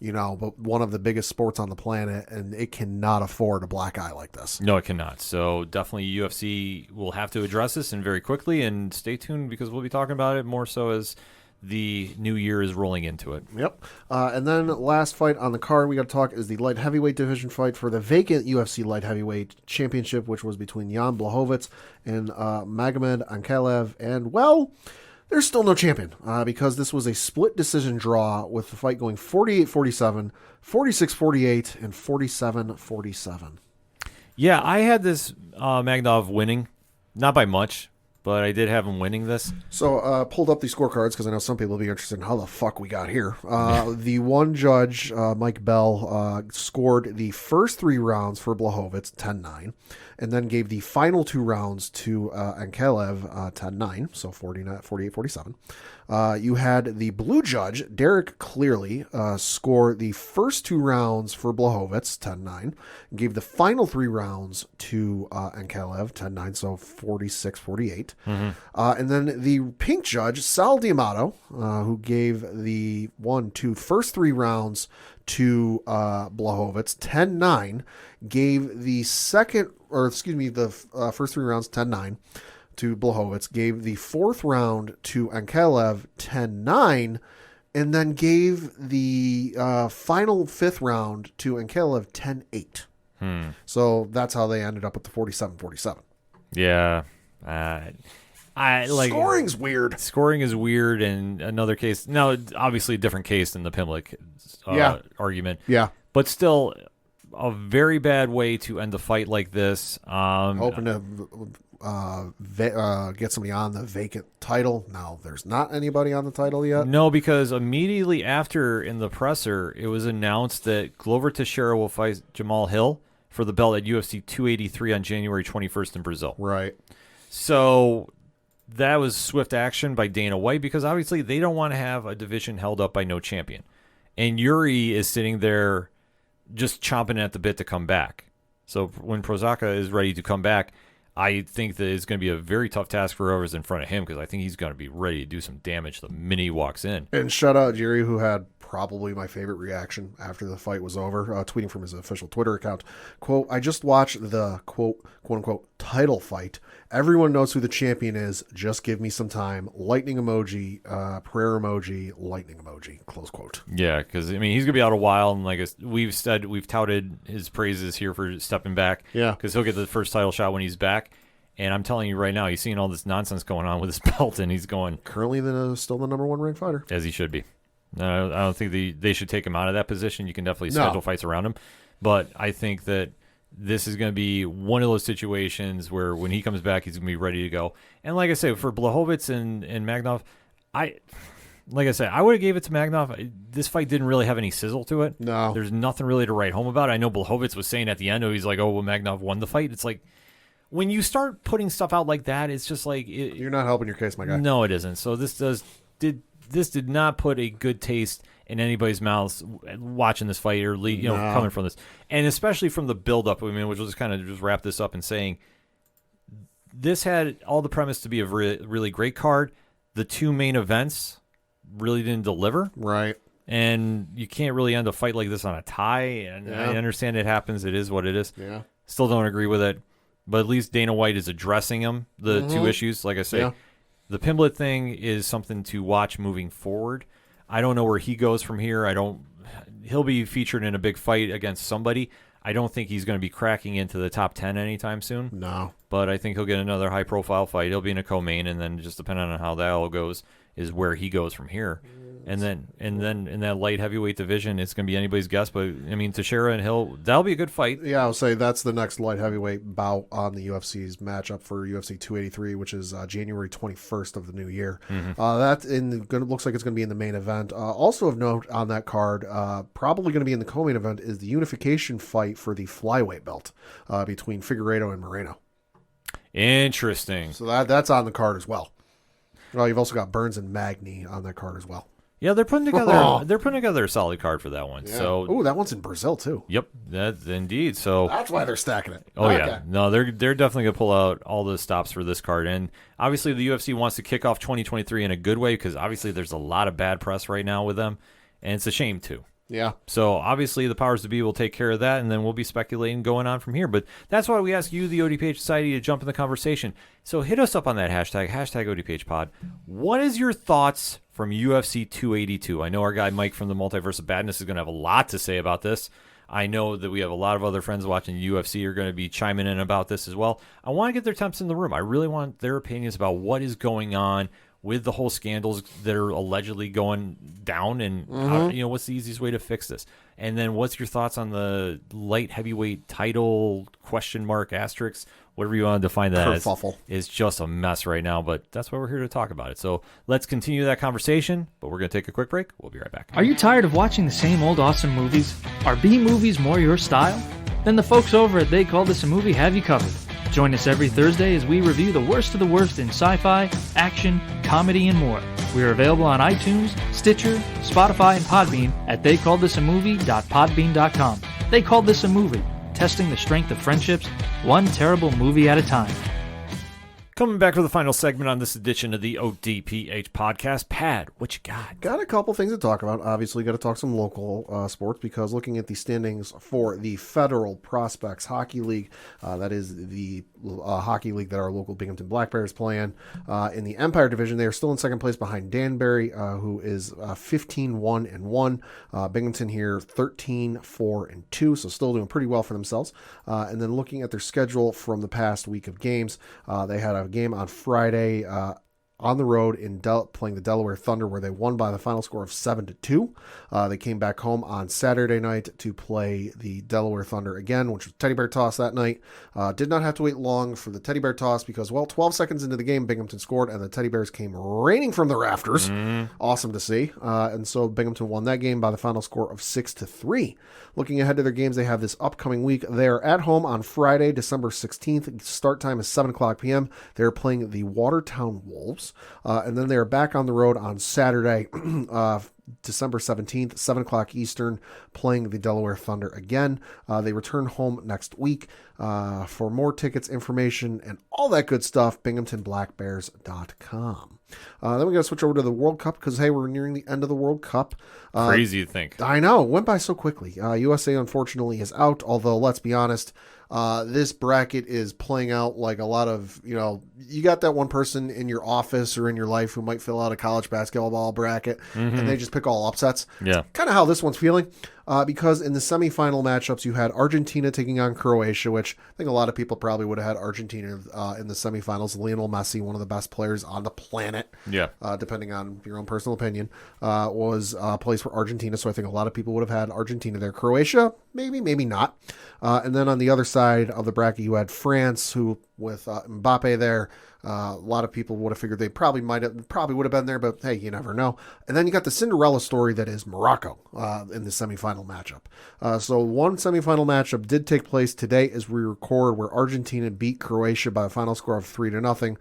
But one of the biggest sports on the planet, and it cannot afford a black eye like this. No, it cannot. So definitely UFC will have to address this, and very quickly, and stay tuned, because we'll be talking about it more so as the new year is rolling into it. Yep. And then last fight on the card we got to talk is the light heavyweight division fight for the vacant UFC light heavyweight championship, which was between Jan Blachowicz and Magomed Ankalaev. And, well, there's still no champion, because this was a split decision draw, with the fight going 48-47, 46-48, and 47-47. Yeah, I had this Magnov winning, not by much, but I did have him winning this. So pulled up these scorecards, because I know some people will be interested in how the fuck we got here. The one judge, Mike Bell, scored the first 3 rounds for Blachowicz, 10-9, and then gave the final 2 rounds to Ankalaev, 10-9, so 48-47. You had the blue judge, Derek Clearly, score the first 2 rounds for Blachowicz, 10-9, and gave the final 3 rounds to Ankalaev, 10-9, so 46-48. And then the pink judge, Sal D'Amato, who gave the first 3 rounds to Blachowicz, 10-9, gave the first 3 rounds 10-9 to Blachowicz, gave the 4th round to Ankalaev, 10-9, and then gave the final 5th round to Ankalaev, 10-8. So that's how they ended up with the 47-47. Yeah. Scoring's weird. Scoring is weird, and another case. Now, obviously, a different case than the Pimblett argument. Yeah. But still, a very bad way to end a fight like this. Hoping to get somebody on the vacant title. Now, there's not anybody on the title yet. No, because immediately after in the presser, it was announced that Glover Teixeira will fight Jamal Hill for the belt at UFC 283 on January 21st in Brazil. Right. So that was swift action by Dana White because obviously they don't want to have a division held up by no champion. And Yuri is sitting there just chomping at the bit to come back. So when Prozaca is ready to come back, I think that it's going to be a very tough task for whoever's in front of him because I think he's going to be ready to do some damage the minute he walks in. And shout out Jerry, who had probably my favorite reaction after the fight was over, tweeting from his official Twitter account, quote, "I just watched the, quote unquote, title fight. Everyone knows who the champion is. Just give me some time. Lightning emoji, prayer emoji, lightning emoji," close quote. Yeah, because, I mean, he's going to be out a while, and like we've touted his praises here for stepping back. Yeah. Because he'll get the first title shot when he's back. And I'm telling you right now, he's seeing all this nonsense going on with his belt, and he's going... Currently still the number one ranked fighter. As he should be. No, I don't think they should take him out of that position. You can definitely schedule fights around him. But I think that this is going to be one of those situations where when he comes back, he's going to be ready to go. And like I say, for Blachowicz and Magnov, I would have gave it to Magnov. This fight didn't really have any sizzle to it. No. There's nothing really to write home about. I know Blachowicz was saying at the end, he's like, oh, well, Magnov won the fight. It's like, when you start putting stuff out like that, it's just like... You're not helping your case, my guy. No, it isn't. So this did not put a good taste in anybody's mouths watching this fight or coming from this, and especially from the build-up. I mean, which will just kind of just wrap this up and saying this had all the premise to be a really great card. The two main events really didn't deliver, right? And you can't really end a fight like this on a tie. And I understand it happens; it is what it is. Yeah, still don't agree with it, but at least Dana White is addressing them. The two issues, like I say. Yeah. The Pimblett thing is something to watch moving forward. I don't know where he goes from here. He'll be featured in a big fight against somebody. I don't think he's going to be cracking into the top 10 anytime soon. No. But I think he'll get another high-profile fight. He'll be in a co-main, and then just depending on how that all goes is where he goes from here. And then in that light heavyweight division, it's going to be anybody's guess. But, I mean, Teixeira and Hill, that'll be a good fight. Yeah, I'll say that's the next light heavyweight bout on the UFC's matchup for UFC 283, which is January 21st of the new year. Mm-hmm. Looks like it's going to be in the main event. Also of note on that card, probably going to be in the co-main event, is the unification fight for the flyweight belt between Figueiredo and Moreno. Interesting. So that's on the card as well. Well, you've also got Burns and Magny on that card as well. Yeah, they're putting together a solid card for that one. Yeah. So, that one's in Brazil too. Yep, that's indeed. So that's why they're stacking it. Oh yeah, no, they're definitely gonna pull out all the stops for this card, and obviously the UFC wants to kick off 2023 in a good way because obviously there's a lot of bad press right now with them, and it's a shame too. Yeah. So obviously the powers to be will take care of that, and then we'll be speculating going on from here. But that's why we ask you, the ODPH Society, to jump in the conversation. So hit us up on that hashtag ODPHpod. What is your thoughts from UFC 282? I know our guy Mike from the Multiverse of Badness is going to have a lot to say about this. I know that we have a lot of other friends watching UFC are going to be chiming in about this as well. I want to get their temps in the room. I really want their opinions about what is going on with the whole scandals that are allegedly going down, and what's the easiest way to fix this? And then what's your thoughts on the light heavyweight title asterisk, whatever you want to define that as? It's just a mess right now, but that's why we're here to talk about it. So let's continue that conversation, but we're going to take a quick break. We'll be right back. Are you tired of watching the same old awesome movies? Are B movies more your style? Then the folks over at They Call This a Movie have you covered. Join us every Thursday as we review the worst of the worst in sci-fi, action, comedy, and more. We are available on iTunes, Stitcher, Spotify, and Podbean at theycalledthisamovie.podbean.com. They Called This a Movie, testing the strength of friendships, one terrible movie at a time. Coming back for the final segment on this edition of the ODPH podcast. Pad, what you got? Got a couple things to talk about. Obviously, got to talk some local sports, because looking at the standings for the Federal Prospects Hockey League, that is the hockey league that our local Binghamton Black Bears play in the Empire Division, they are still in second place behind Danbury, who is 15-1-1. Binghamton here 13-4-2, so still doing pretty well for themselves. And then looking at their schedule from the past week of games, they had a game on Friday on the road in playing the Delaware Thunder, where they won by the final score of 7-2. They came back home on Saturday night to play the Delaware Thunder again, which was teddy bear toss that night. Did not have to wait long for the teddy bear toss because, 12 seconds into the game, Binghamton scored, and the teddy bears came raining from the rafters. Awesome to see. And so Binghamton won that game by the final score of 6-3. Looking ahead to their games they have this upcoming week, they're at home on Friday, December 16th. Start time is 7 o'clock p.m. They're playing the Watertown Wolves. And then they're back on the road on Saturday, December 17th, 7 o'clock Eastern, playing the Delaware Thunder again. They return home next week. For more tickets, information, and all that good stuff, BinghamtonBlackBears.com. Then we got to switch over to the World Cup because, hey, we're nearing the end of the World Cup. Crazy to think. I know. It went by so quickly. USA, unfortunately, is out, although, let's be honest, this bracket is playing out like a lot of, you got that one person in your office or in your life who might fill out a college basketball bracket, and they just pick all upsets. Yeah. Kind of how this one's feeling. Because in the semifinal matchups, you had Argentina taking on Croatia, which I think a lot of people probably would have had Argentina in the semifinals. Lionel Messi, one of the best players on the planet, depending on your own personal opinion, was placed for Argentina. So I think a lot of people would have had Argentina there. Croatia, maybe, maybe not. And then on the other side of the bracket, you had France, who with Mbappe there. A lot of people would have figured they probably would have been there, but hey, you never know. And then you got the Cinderella story that is Morocco in the semifinal matchup. So one semifinal matchup did take place today as we record, where Argentina beat Croatia by a final score of 3-0.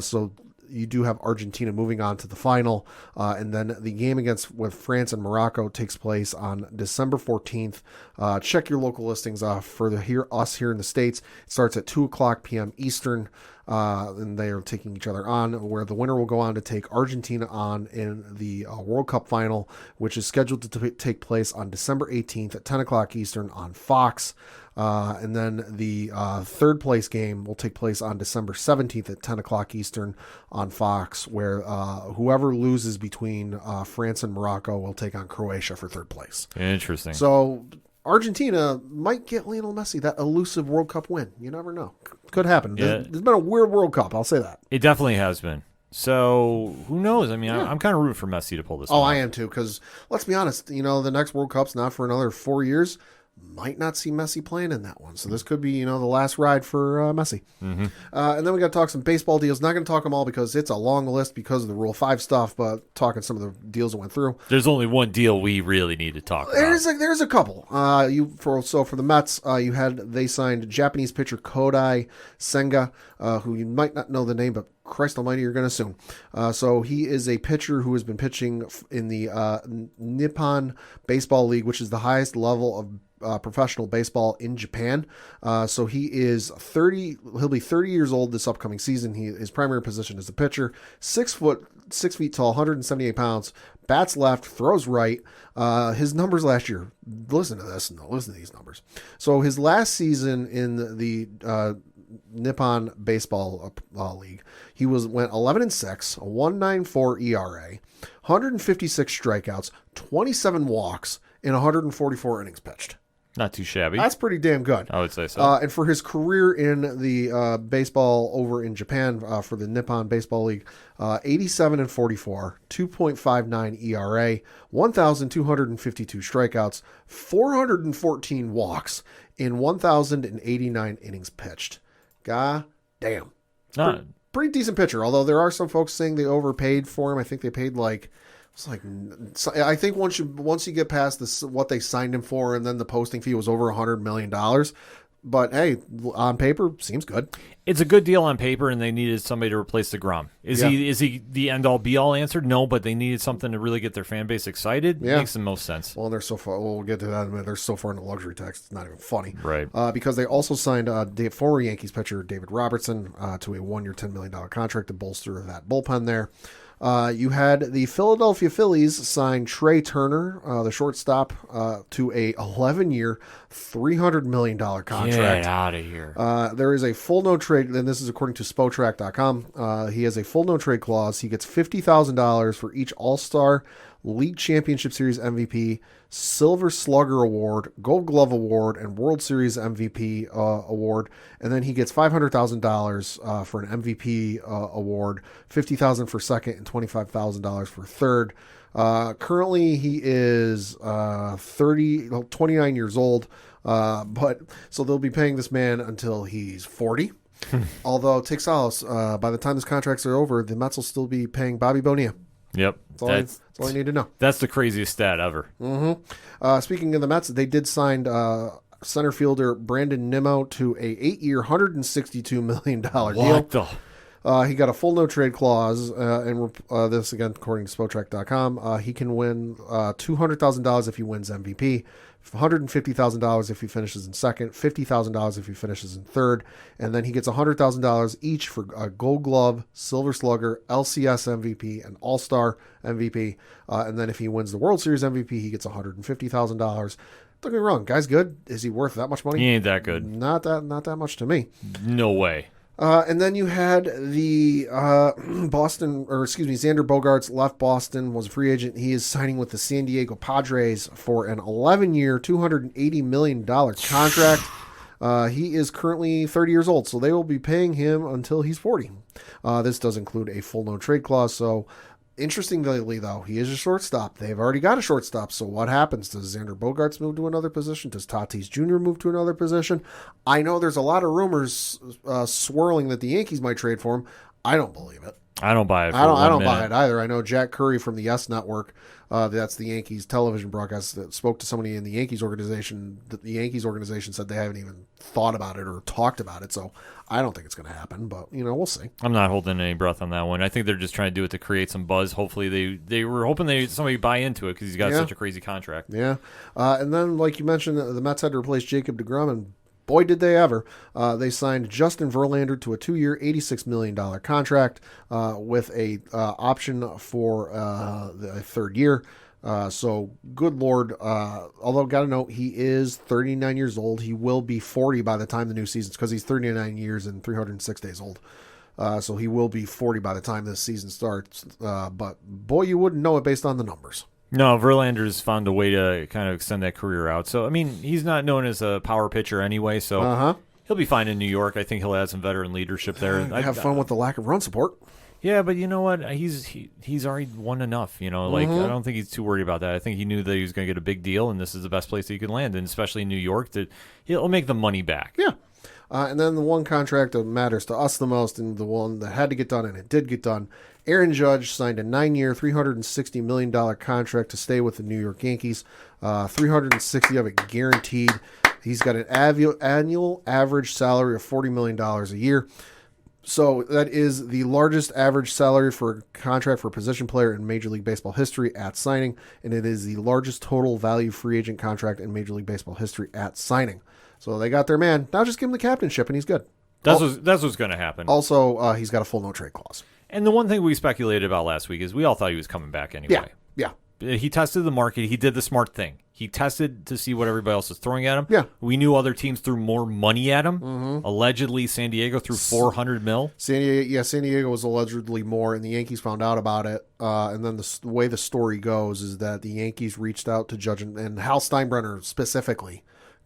So you do have Argentina moving on to the final. And then the game with France and Morocco takes place on December 14th. Check your local listings for us here in the States. It starts at 2 o'clock p.m. Eastern. And they are taking each other on, where the winner will go on to take Argentina on in the World Cup final, which is scheduled to take place on December 18th at 10 o'clock Eastern on Fox. And then the third place game will take place on December 17th at 10 o'clock Eastern on Fox, where whoever loses between France and Morocco will take on Croatia for third place. Interesting. So Argentina might get Lionel Messi that elusive World Cup win. You never know. Could happen. Yeah. There's been a weird World Cup. I'll say that. It definitely has been. So who knows? I mean, I'm kind of rooting for Messi to pull this. Oh, off. I am too. Because let's be honest, the next World Cup's not for another 4 years. Might not see Messi playing in that one. So this could be, the last ride for Messi. And then we got to talk some baseball deals. Not going to talk them all because it's a long list because of the Rule 5 stuff, but talking some of the deals that went through. There's only one deal we really need to talk about. There's a couple. For the Mets, they signed Japanese pitcher Kodai Senga, who you might not know the name, but Christ almighty, you're going to soon. So he is a pitcher who has been pitching in the Nippon Baseball League, which is the highest level of professional baseball in Japan. So he is 30. He'll be 30 years old this upcoming season. His primary position is a pitcher. 6 feet tall, 178 pounds. Bats left, throws right. His numbers last year. Listen to this. No, listen to these numbers. So his last season in the Nippon Baseball League, he went 11-6, a 1.94 ERA, 156 strikeouts, 27 walks, and 144 innings pitched. Not too shabby. That's pretty damn good. I would say so. And for his career in the baseball over in Japan for the Nippon Baseball League, 87-44, 2.59 ERA, 1,252 strikeouts, 414 walks, in 1,089 innings pitched. God damn. Pretty decent pitcher, although there are some folks saying they overpaid for him. I think they paid I think once you get past this, what they signed him for, and then the posting fee was over $100 million. But hey, on paper, seems good. It's a good deal on paper, and they needed somebody to replace DeGrom. Is he the end all be all answer? No, but they needed something to really get their fan base excited. Yeah. Makes the most sense. Well, they're so far. We'll get to that in a minute. They're so far in the luxury tax. It's not even funny, right? Because they also signed former Yankees pitcher David Robertson to a 1-year, $10 million contract to bolster that bullpen there. You had the Philadelphia Phillies sign Trey Turner, the shortstop, to a 11-year, $300 million contract. Get out of here. There is a full no trade, and this is according to Spotrac.com. He has a full no trade clause. He gets $50,000 for each All-Star, League Championship Series MVP, Silver Slugger Award, Gold Glove Award, and World Series MVP award. And then he gets $500,000 for an MVP award, $50,000 for second, and $25,000 for third. Currently, he is 29 years old. But so they'll be paying this man until he's 40. Although, take solace, by the time his contracts are over, the Mets will still be paying Bobby Bonilla. Yep. That's all I need to know. That's the craziest stat ever. Speaking of the Mets, they did sign center fielder Brandon Nimmo to a 8-year, $162 million deal. What the? He got a full no-trade clause, and this, again, according to Spotrac.com, he can win $200,000 if he wins MVP, $150,000 if he finishes in second, $50,000 if he finishes in third, and then he gets $100,000 each for a Gold Glove, Silver Slugger, LCS MVP, and All-Star MVP, and then if he wins the World Series MVP, he gets $150,000. Don't get me wrong, guy's good. Is he worth that much money? He ain't that good. Not that much to me. No way. And then you had the Xander Bogaerts left Boston, was a free agent. He is signing with the San Diego Padres for an 11-year, $280 million contract. He is currently 30 years old, so they will be paying him until he's 40. This does include a full no-trade clause, so interestingly, though, he is a shortstop. They've already got a shortstop, so what happens? Does Xander Bogaerts move to another position? Does Tatis Jr. move to another position? I know there's a lot of rumors swirling that the Yankees might trade for him. I don't believe it. I don't buy it. I don't buy it either. I know Jack Curry from the Yes Network, that's the Yankees television broadcast, that spoke to somebody in the Yankees organization. The Yankees organization said they haven't even thought about it or talked about it. So I don't think it's going to happen, but we'll see. I'm not holding any breath on that one. I think they're just trying to do it to create some buzz. Hopefully they were hoping somebody buy into it because he's got such a crazy contract. Yeah. And then, like you mentioned, the Mets had to replace Jacob deGrom, and boy, did they ever. They signed Justin Verlander to a 2-year, $86 million contract with a option for the third year. So, good Lord. Although, got to note, he is 39 years old. He will be 40 by the time the new season's, because he's 39 years and 306 days old. So, he will be 40 by the time this season starts. But, boy, you wouldn't know it based on the numbers. No, Verlander's found a way to kind of extend that career out. So, I mean, he's not known as a power pitcher anyway, so he'll be fine in New York. I think he'll add some veteran leadership there. Have fun with the lack of run support. Yeah, but you know what? He's already won enough. I don't think he's too worried about that. I think he knew that he was going to get a big deal, and this is the best place that he could land, and especially in New York, that he'll make the money back. Yeah. And then the one contract that matters to us the most, and the one that had to get done, and it did get done, Aaron Judge signed a 9-year, $360 million contract to stay with the New York Yankees, $360 of it guaranteed. He's got an annual average salary of $40 million a year. So that is the largest average salary for a contract for a position player in Major League Baseball history at signing, and it is the largest total value free agent contract in Major League Baseball history at signing. So they got their man. Now just give him the captainship, and he's good. That's what's going to happen. Also, he's got a full no-trade clause. And the one thing we speculated about last week is we all thought he was coming back anyway. Yeah. He tested the market. He did the smart thing. He tested to see what everybody else is throwing at him. Yeah. We knew other teams threw more money at him. Mm-hmm. Allegedly, San Diego threw $400 million. San Diego was allegedly more, and the Yankees found out about it. And then the way the story goes is that the Yankees reached out to Judge, and Hal Steinbrenner specifically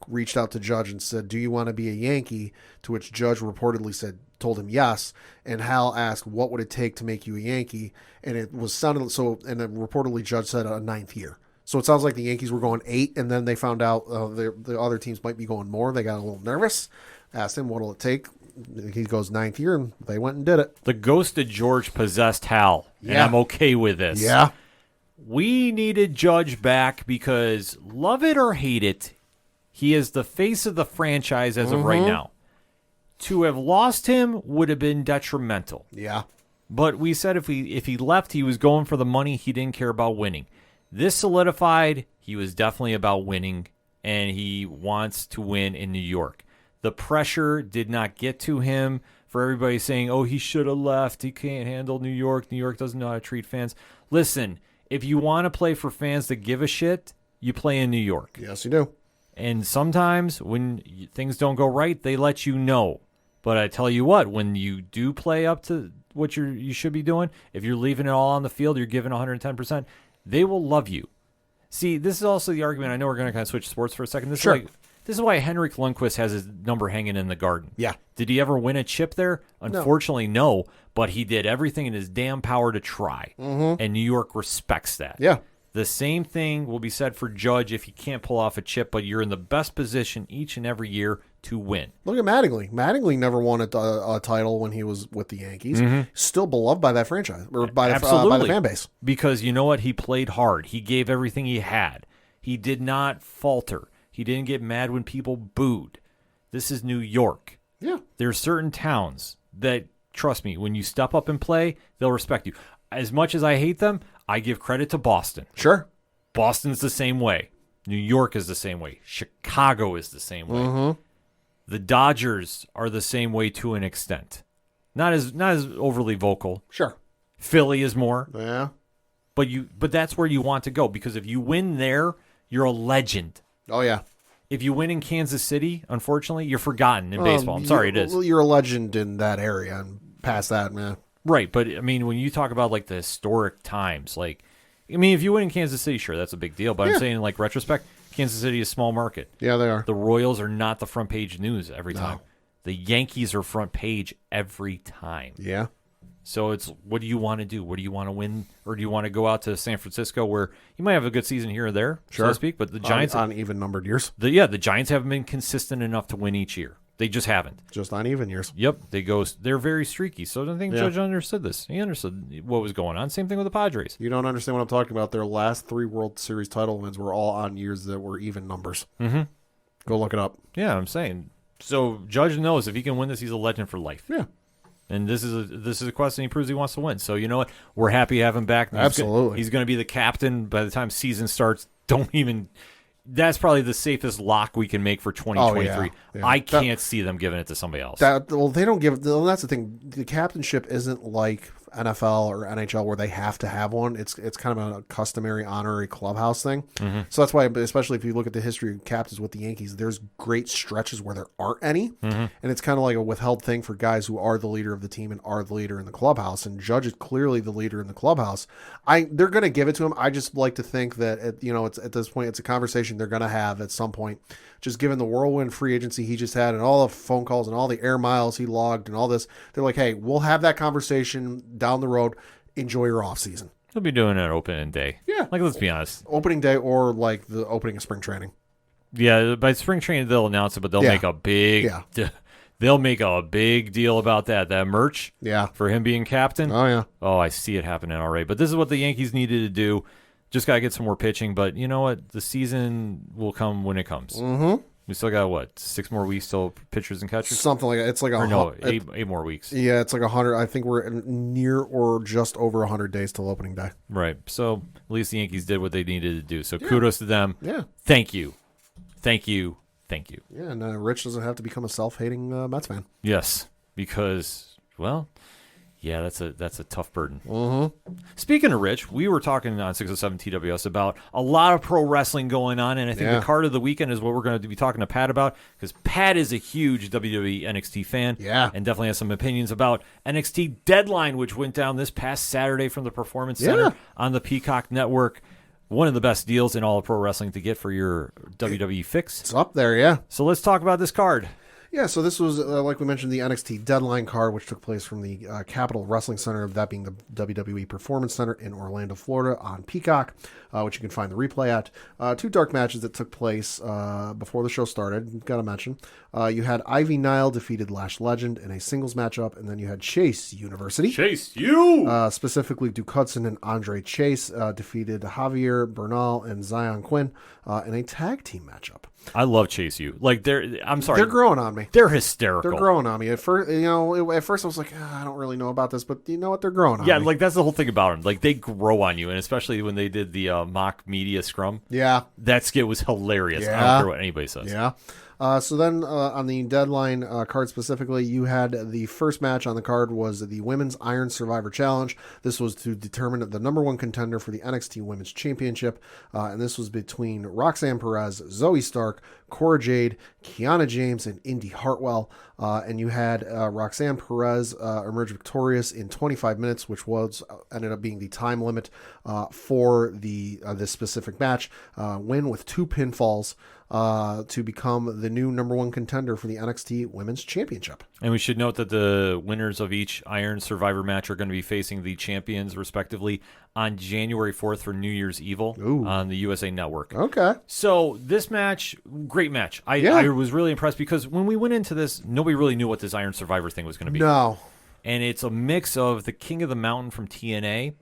reached out to Judge and said, "Do you want to be a Yankee?" To which Judge reportedly told him yes, and Hal asked, "What would it take to make you a Yankee?" And it was sounded so, and then reportedly Judge said a 9th year. So it sounds like the Yankees were going 8, and then they found out the other teams might be going more. They got a little nervous. Asked him, "What'll it take?" He goes 9th year, and they went and did it. The ghost of George possessed Hal, and I'm okay with this. Yeah. We needed Judge back because, love it or hate it, he is the face of the franchise as of right now. To have lost him would have been detrimental. Yeah. But we said if he left, he was going for the money. He didn't care about winning. This solidified he was definitely about winning, and he wants to win in New York. The pressure did not get to him for everybody saying, "Oh, he should have left. He can't handle New York. New York doesn't know how to treat fans." Listen, if you want to play for fans that give a shit, you play in New York. Yes, you do. And sometimes when things don't go right, they let you know. But I tell you what, when you do play up to what you should be doing, if you're leaving it all on the field, you're giving 110%, they will love you. See, this is also the argument. I know we're going to kind of switch sports for a second. This Sure. is like, this is why Henrik Lundqvist has his number hanging in the Garden. Yeah. Did he ever win a chip there? Unfortunately, no. But he did everything in his damn power to try. Mm-hmm. And New York respects that. Yeah. The same thing will be said for Judge if he can't pull off a chip, but you're in the best position each and every year to win. Look at Mattingly. Mattingly never won a title when he was with the Yankees. Still beloved by that franchise, or by the fan base. Because you know what? He played hard. He gave everything he had. He did not falter. He didn't get mad when people booed. This is New York. Yeah. There are certain towns that, trust me, when you step up and play, they'll respect you. As much as I hate them, I give credit to Boston. Sure. Boston's the same way. New York is the same way. Chicago is the same way. The Dodgers are the same way to an extent. Not as overly vocal. Sure. Philly is more. Yeah. But that's where you want to go, because if you win there, you're a legend. Oh, yeah. If you win in Kansas City, unfortunately, you're forgotten in baseball. I'm sorry, it is. Well, you're a legend in that area, and past that, man. Right, but I mean, when you talk about like the historic times, like, I mean, if you win in Kansas City, sure, that's a big deal. But I'm saying, in like retrospect, Kansas City is a small market. Yeah, they are. The Royals are not the front page news every time. The Yankees are front page every time. Yeah. So it's, what do you want to do? What do you want to win? Or do you want to go out to San Francisco where you might have a good season here or there, so to speak, but the Giants on even numbered years. The Giants haven't been consistent enough to win each year. They just haven't. Just on even years. Yep, they're very streaky. So I don't think Judge understood this. He understood what was going on. Same thing with the Padres. You don't understand what I'm talking about. Their last 3 World Series title wins were all on years that were even numbers. Mm-hmm. Go look it up. Yeah, I'm saying. So Judge knows if he can win this, he's a legend for life. Yeah. And this is a question he proves he wants to win. So you know what? We're happy to have him back. Absolutely. He's going to be the captain by the time season starts. That's probably the safest lock we can make for 2023. Oh, yeah. I can't see them giving it to somebody else. They don't give. That's the thing. The captainship isn't like NFL or NHL where they have to have one. It's kind of a customary honorary clubhouse thing. Mm-hmm. So that's why, especially if you look at the history of captains with the Yankees, there's great stretches where there aren't any, and it's kind of like a withheld thing for guys who are the leader of the team and are the leader in the clubhouse. And Judge is clearly the leader in the clubhouse. They're going to give it to him. I just like to think that it's at this point, it's a conversation they're going to have at some point. Just given the whirlwind free agency he just had and all the phone calls and all the air miles he logged and all this, they're like, hey, we'll have that conversation down the road. Enjoy your off season. He'll be doing it opening day. Yeah. Like, let's be honest. Opening day or like the opening of spring training. Yeah, by spring training they'll announce it, but they'll make a big they'll make a big deal about that merch. Yeah. For him being captain. Oh yeah. Oh, I see it happening already. But this is what the Yankees needed to do. Just got to get some more pitching, but you know what? The season will come when it comes. Mm-hmm. We still got, 6 more weeks till pitchers and catchers? Something like that. It's like eight more weeks. Yeah, it's like 100. I think we're near or just over 100 days till opening day. Right. So at least the Yankees did what they needed to do. So kudos to them. Yeah. Thank you. Thank you. Thank you. Yeah, and Rich doesn't have to become a self-hating Mets fan. Yes, because, yeah, that's a tough burden. Mm-hmm. Speaking of Rich, we were talking on 607 TWS about a lot of pro wrestling going on, and I think the card of the weekend is what we're going to be talking to Pat about, because Pat is a huge WWE NXT fan, and definitely has some opinions about NXT Deadline, which went down this past Saturday from the Performance Center on the Peacock Network. One of the best deals in all of pro wrestling to get for your WWE fix. It's up there, yeah. So let's talk about this card. Yeah, so this was, like we mentioned, the NXT Deadline card, which took place from the Capitol Wrestling Center, that being the WWE Performance Center in Orlando, Florida, on Peacock, which you can find the replay at. 2 dark matches that took place before the show started, got to mention. You had Ivy Nile defeated Lash Legend in a singles matchup, and then you had Chase University. Chase U! Specifically, Duke Hudson and Andre Chase defeated Javier Bernal and Zion Quinn in a tag team matchup. I love Chase U. I'm sorry. They're growing on me. They're hysterical. They're growing on me. At first, I was like, I don't really know about this, but you know what? They're growing on me. Yeah, that's the whole thing about them. They grow on you, and especially when they did the mock media scrum. Yeah. That skit was hilarious. Yeah. I don't care what anybody says. Yeah. So then on the deadline card specifically, you had the first match on the card was the Women's Iron Survivor Challenge. This was to determine the number one contender for the NXT Women's Championship. And this was between Roxanne Perez, Zoe Stark, Cora Jade, Kiana James, and Indy Hartwell. And you had Roxanne Perez emerge victorious in 25 minutes, which was ended up being the time limit for this specific match. Win with 2 pinfalls to become the new number one contender for the NXT Women's Championship. And we should note that the winners of each Iron Survivor match are going to be facing the champions, respectively, on January 4th for New Year's Evil on the USA Network. Okay. So this match, great match. I was really impressed because when we went into this, nobody really knew what this Iron Survivor thing was going to be. No. And it's a mix of the King of the Mountain from TNA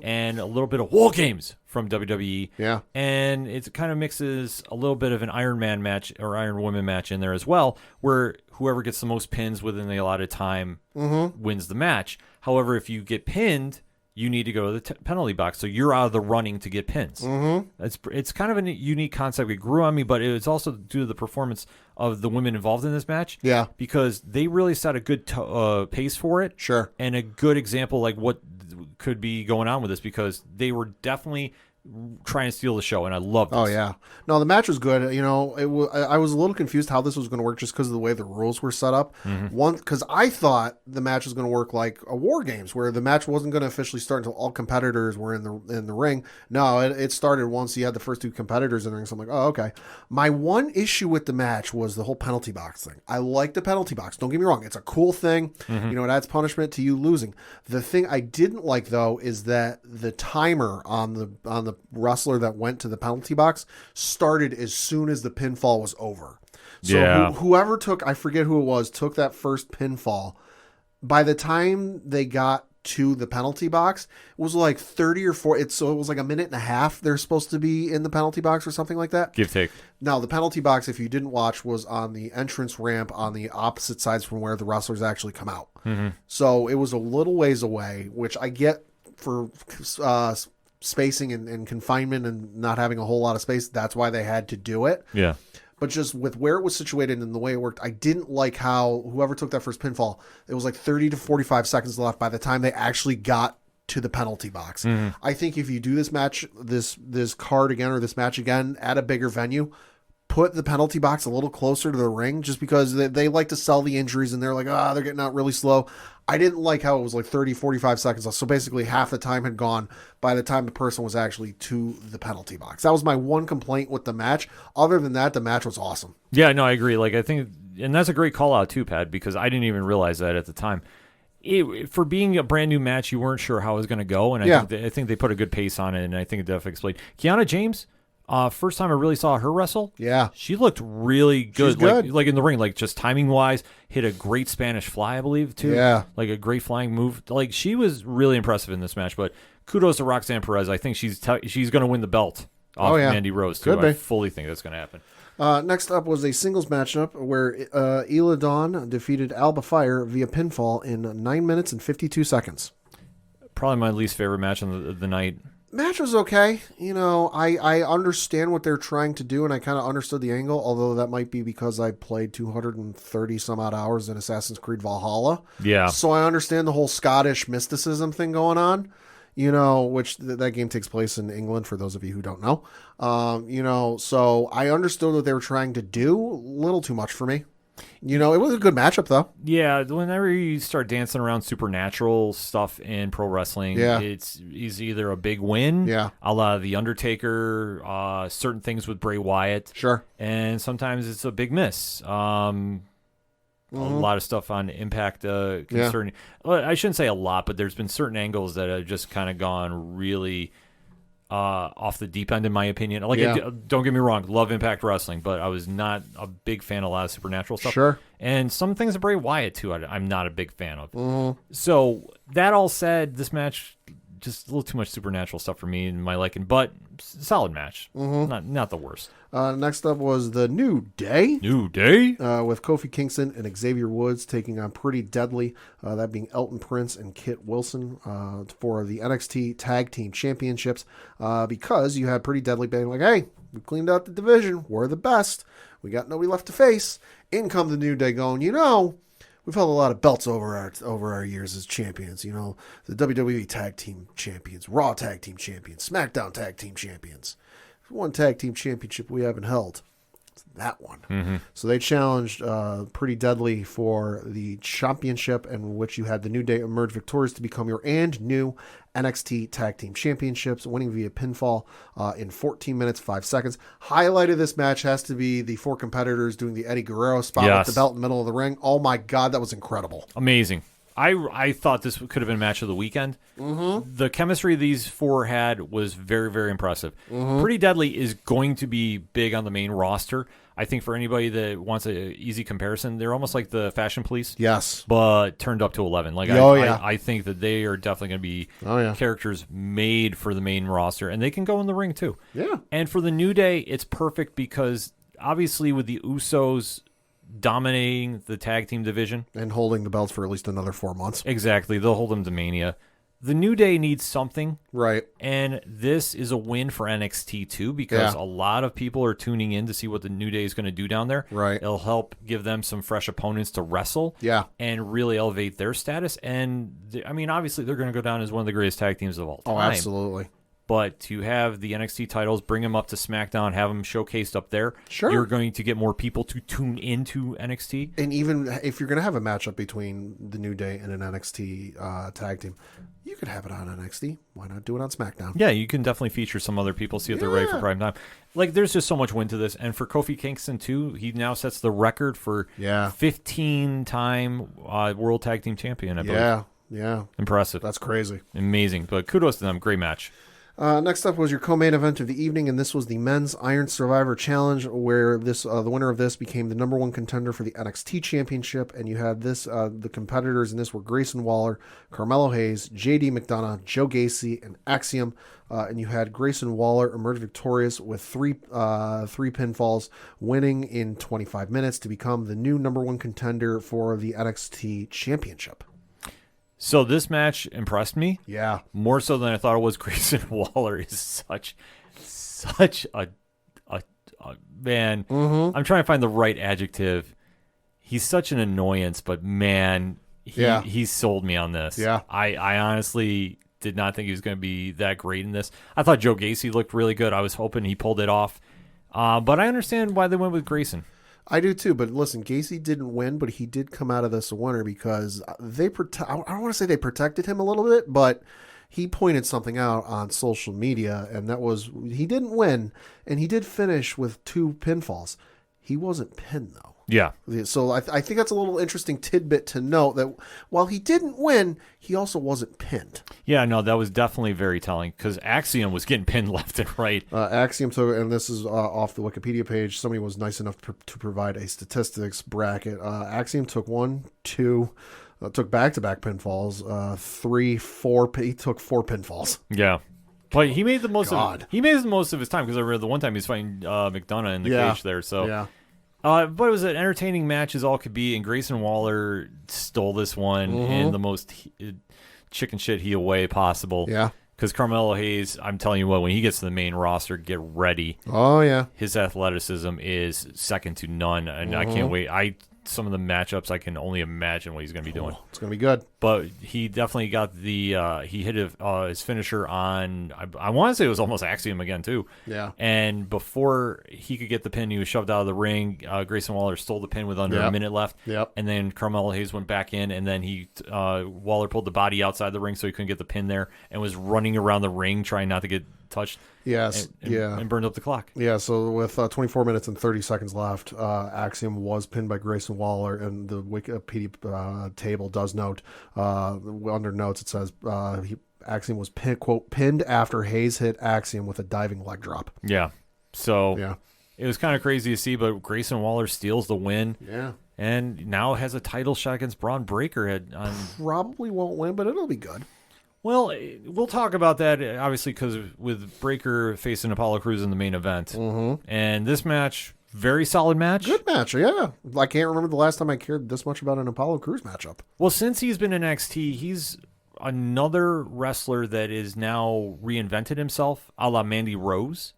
and a little bit of War Games from WWE. Yeah. And it kind of mixes a little bit of an Iron Man match or Iron Woman match in there as well, where whoever gets the most pins within the allotted time wins the match. However, if you get pinned, you need to go to the penalty box, so you're out of the running to get pins. It's kind of a unique concept. It grew on me, but it's also due to the performance of the women involved in this match. Yeah. Because they really set a good pace for it. Sure. And a good example like what could be going on with this, because they were definitely trying to steal the show, and I love this. Oh, yeah. No, the match was good. You know, I was a little confused how this was going to work just because of the way the rules were set up. One, because I thought the match was going to work like a War Games, where the match wasn't going to officially start until all competitors were in the ring. No, it started once you had the first 2 competitors in the ring. So I'm like, oh, okay. My one issue with the match was the whole penalty box thing. I like the penalty box. Don't get me wrong. It's a cool thing. You know, it adds punishment to you losing. The thing I didn't like, though, is that the timer on the wrestler that went to the penalty box started as soon as the pinfall was over. So whoever took, I forget who it was, took that first pinfall. By the time they got to the penalty box, it was like 30 or 40. So it was like a minute and a half they're supposed to be in the penalty box or something like that. Give take. Now, the penalty box, if you didn't watch, was on the entrance ramp on the opposite sides from where the wrestlers actually come out. So it was a little ways away, which I get for spacing and confinement and not having a whole lot of space. That's why they had to do it. Yeah. But just with where it was situated and the way it worked, I didn't like how whoever took that first pinfall, it was like 30 to 45 seconds left by the time they actually got to the penalty box. I think if you do this match, this card again, or this match again at a bigger venue, put the penalty box a little closer to the ring, just because they like to sell the injuries and they're like, they're getting out really slow. I didn't like how it was like 30, 45 seconds left. So basically half the time had gone by the time the person was actually to the penalty box. That was my one complaint with the match. Other than that, the match was awesome. Yeah, no, I agree. Like, I think, and that's a great call out too, Pat, because I didn't even realize that at the time. For being a brand new match, you weren't sure how it was going to go, and I think they put a good pace on it, and I think it definitely explained. Kiana James, first time I really saw her wrestle, she looked really good. She's good. Like in the ring, like just timing wise, hit a great Spanish fly, I believe, too. Yeah, like a great flying move. Like, she was really impressive in this match. But kudos to Roxanne Perez. I think she's going to win the belt off Mandy Rose too. I fully think that's going to happen. Next up was a singles matchup where Ela Dawn defeated Alba Fire via pinfall in 9 minutes and 52 seconds. Probably my least favorite match on the night. Match was okay. You know, I understand what they're trying to do, and I kind of understood the angle, although that might be because I played 230 some odd hours in Assassin's Creed Valhalla. Yeah. So I understand the whole Scottish mysticism thing going on, you know, which that game takes place in England, for those of you who don't know. You know, so I understood what they were trying to do. A little too much for me. You know, it was a good matchup, though. Yeah, whenever you start dancing around supernatural stuff in pro wrestling, it's either a big win, a la The Undertaker, certain things with Bray Wyatt. Sure. And sometimes it's a big miss. A lot of stuff on Impact concerning... Well, I shouldn't say a lot, but there's been certain angles that have just kind of gone really... off the deep end, in my opinion. Like, don't get me wrong, love Impact Wrestling, but I was not a big fan of a lot of supernatural stuff. Sure. And some things of Bray Wyatt, too, I'm not a big fan of. So, that all said, this match, just a little too much supernatural stuff for me and my liking, but solid match. Not the worst. Next up was the New Day. New Day? With Kofi Kingston and Xavier Woods taking on Pretty Deadly, that being Elton Prince and Kit Wilson for the NXT Tag Team Championships, because you had Pretty Deadly being like, hey, we cleaned out the division. We're the best. We got nobody left to face. In come the New Day going, we've held a lot of belts over our years as champions. The WWE Tag Team Champions, Raw Tag Team Champions, SmackDown Tag Team Champions. One tag team championship we haven't held. It's that one. Mm-hmm. So they challenged Pretty Deadly for the championship, in which you had the New Day emerge victorious to become your new NXT Tag Team Championships, winning via pinfall in 14 minutes, 5 seconds. Highlight of this match has to be the 4 competitors doing the Eddie Guerrero spot with the belt in the middle of the ring. Oh my God, that was incredible. Amazing. I thought this could have been match of the weekend. Mm-hmm. The chemistry these 4 had was very, very impressive. Mm-hmm. Pretty Deadly is going to be big on the main roster. I think for anybody that wants an easy comparison, they're almost like the Fashion Police. Yes. But turned up to 11. I think that they are definitely going to be characters made for the main roster, and they can go in the ring too. Yeah. And for the New Day, it's perfect because obviously with the Usos dominating the tag team division and holding the belts for at least another 4 months. Exactly. They'll hold them to Mania. The New Day needs something. Right. And this is a win for NXT too, because a lot of people are tuning in to see what the New Day is going to do down there. Right. It'll help give them some fresh opponents to wrestle. Yeah. And really elevate their status. And obviously they're going to go down as one of the greatest tag teams of all time. Oh, absolutely. But to have the NXT titles, bring them up to SmackDown, have them showcased up there, you're going to get more people to tune into NXT. And even if you're going to have a matchup between the New Day and an NXT tag team, you could have it on NXT. Why not do it on SmackDown? Yeah, you can definitely feature some other people, see if they're ready for prime time. There's just so much win to this. And for Kofi Kingston, too, he now sets the record for 15-time World Tag Team Champion, I believe. Yeah. Impressive. That's crazy. Amazing. But kudos to them. Great match. Next up was your co-main event of the evening, and this was the Men's Iron Survivor Challenge, where the winner of this became the number 1 contender for the NXT Championship. And you had the competitors in this were Grayson Waller, Carmelo Hayes, JD McDonough, Joe Gacy, and Axiom. And you had Grayson Waller emerge victorious with three pinfalls, winning in 25 minutes to become the new number 1 contender for the NXT Championship. So this match impressed me. Yeah. More so than I thought it was. Grayson Waller is such a man. Mm-hmm. I'm trying to find the right adjective. He's such an annoyance, but man, he sold me on this. Yeah. I honestly did not think he was going to be that great in this. I thought Joe Gacy looked really good. I was hoping he pulled it off. But I understand why they went with Grayson. I do too, but listen, Gacy didn't win, but he did come out of this a winner because I don't want to say they protected him a little bit, but he pointed something out on social media, and that was he didn't win, and he did finish with 2 pinfalls. He wasn't pinned, though. Yeah. So I think that's a little interesting tidbit to note that while he didn't win, he also wasn't pinned. Yeah, no, that was definitely very telling because Axiom was getting pinned left and right. Axiom took, and this is off the Wikipedia page, somebody was nice enough to provide a statistics bracket. Axiom took 1, 2, took back-to-back pinfalls, 3, 4, he took 4 pinfalls. Yeah. But he made the most of his time because I read the one time he was fighting McDonough in the cage there. So yeah. But it was an entertaining match as all could be, and Grayson Waller stole this one in the most chicken shit heel way possible. Yeah. Because Carmelo Hayes, I'm telling you what, when he gets to the main roster, get ready. Oh, yeah. His athleticism is second to none, and I can't wait. Some of the matchups, I can only imagine what he's going to be doing. It's going to be good. But he definitely got he hit his finisher on, I want to say it was almost Axiom again, too. Yeah. And before he could get the pin, he was shoved out of the ring. Grayson Waller stole the pin with under a minute left. Yep. And then Carmelo Hayes went back in, and then Waller pulled the body outside the ring so he couldn't get the pin there and was running around the ring trying not to get touched. Yes. And burned up the clock. Yeah, so with 24 minutes and 30 seconds left, Axiom was pinned by Grayson Waller, and the Wikipedia table does note, under notes it says, Axiom was pinned after Hayes hit Axiom with a diving leg drop. Yeah. So it was kind of crazy to see, but Grayson Waller steals the win. Yeah. And now has a title shot against Braun Breaker. Probably won't win, but it'll be good. Well, we'll talk about that, obviously, because with Breaker facing Apollo Crews in the main event. Mm-hmm. And this match, very solid match. Good match, yeah. I can't remember the last time I cared this much about an Apollo Crews matchup. Well, since he's been in NXT, he's another wrestler that is now reinvented himself, a la Mandy Rose.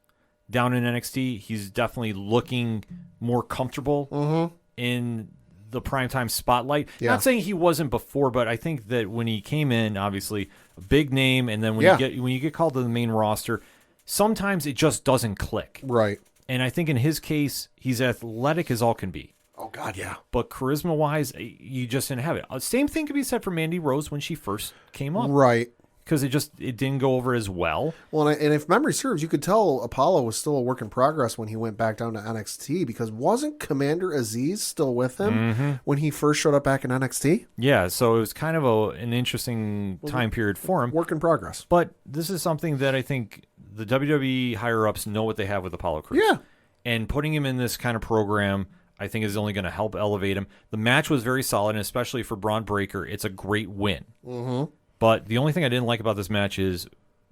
down in NXT. He's definitely looking more comfortable in the primetime spotlight. Yeah. Not saying he wasn't before, but I think that when he came in, obviously a big name, and then when you get called to the main roster, sometimes it just doesn't click. Right. And I think in his case, he's athletic as all can be. Oh, God, yeah. But charisma-wise, you just didn't have it. Same thing could be said for Mandy Rose when she first came up. Right. Because it didn't go over as well. Well, and if memory serves, you could tell Apollo was still a work in progress when he went back down to NXT, because wasn't Commander Aziz still with him when he first showed up back in NXT? Yeah, so it was kind of an interesting time period for him. Work in progress. But this is something that I think the WWE higher-ups know what they have with Apollo Crews. Yeah. And putting him in this kind of program, I think, is only going to help elevate him. The match was very solid, and especially for Braun Breaker, it's a great win. Mm-hmm. But the only thing I didn't like about this match is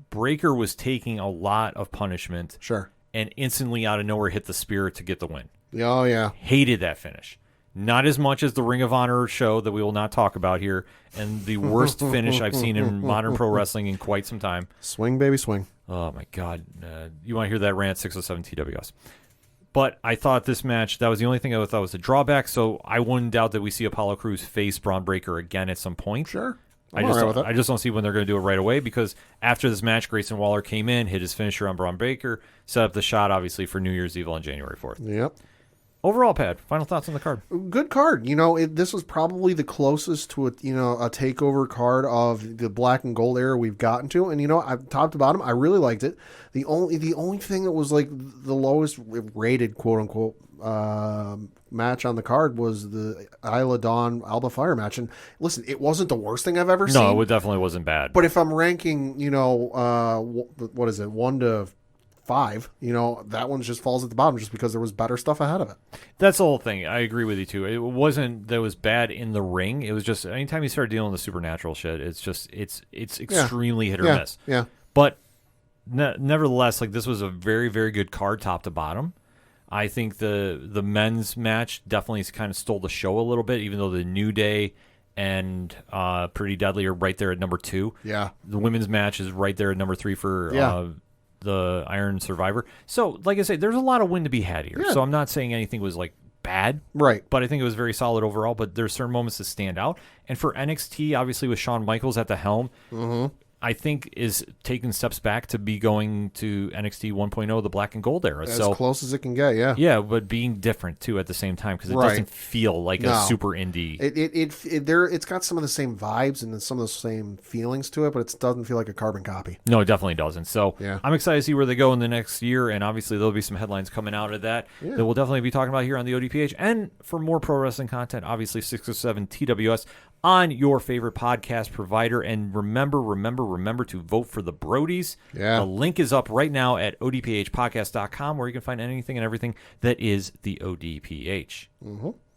Breaker was taking a lot of punishment. Sure. And instantly out of nowhere hit the spear to get the win. Oh, yeah. Hated that finish. Not as much as the Ring of Honor show that we will not talk about here, and the worst finish I've seen in modern pro wrestling in quite some time. Swing, baby, swing. Oh, my God. You want to hear that rant, 607 TWS. But I thought this match, that was the only thing I thought was a drawback, so I wouldn't doubt that we see Apollo Crews face Braun Breaker again at some point. Sure. I just don't see when they're going to do it right away, because after this match, Grayson Waller came in, hit his finisher on Braun Breaker, set up the shot, obviously, for New Year's Eve on January 4th. Yep. Overall, Pat, final thoughts on the card? Good card. This was probably the closest to a takeover card of the black and gold era we've gotten to, and top to bottom, I really liked it. The only thing that was like the lowest rated, quote unquote, match on the card was the Isla Dawn Alba Fire match. And listen, it wasn't the worst thing I've ever seen. No, it definitely wasn't bad. But if I'm ranking, what is it, 1 to 5, that one just falls at the bottom just because there was better stuff ahead of it. That's the whole thing. I agree with you too. It wasn't that it was bad in the ring. It was just anytime you start dealing with supernatural shit, it's extremely hit or miss. Yeah. But nevertheless, like, this was a very, very good card top to bottom. I think the men's match definitely kind of stole the show a little bit, even though the New Day and Pretty Deadly are right there at number 2. Yeah. The women's match is right there at number 3 for the Iron Survivor. So, like I say, there's a lot of win to be had here. Yeah. So I'm not saying anything was like bad. Right. But I think it was very solid overall. But there's certain moments that stand out. And for NXT, obviously with Shawn Michaels at the helm, I think is taking steps back to be going to NXT 1.0, the black and gold era. As close as it can get, yeah. Yeah, but being different, too, at the same time, because it doesn't feel like a super indie. It's got some of the same vibes and some of the same feelings to it, but it doesn't feel like a carbon copy. No, it definitely doesn't. So yeah. I'm excited to see where they go in the next year, and obviously there'll be some headlines coming out of that that we'll definitely be talking about here on the ODPH. And for more pro wrestling content, obviously 607 TWS on your favorite podcast provider. And remember to vote for the Brodies. Yeah. The link is up right now at odphpodcast.com, where you can find anything and everything that is the ODPH.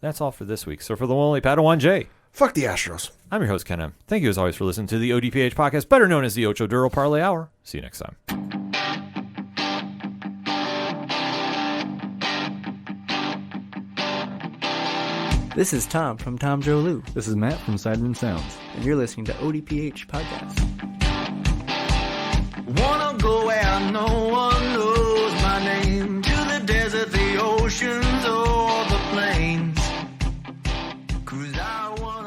That's all for this week. So for the one only Padawan J, fuck the Astros. I'm your host, Ken M. Thank you as always for listening to the ODPH podcast, better known as the Ocho Duro Parlay Hour. See you next time. This is Tom from Tom Joe Lou, This is Matt from Sidemen Sounds. and you're listening to ODPH Podcast. Wanna go where no one knows my name, to the desert, the oceans, or the plains. 'Cause I want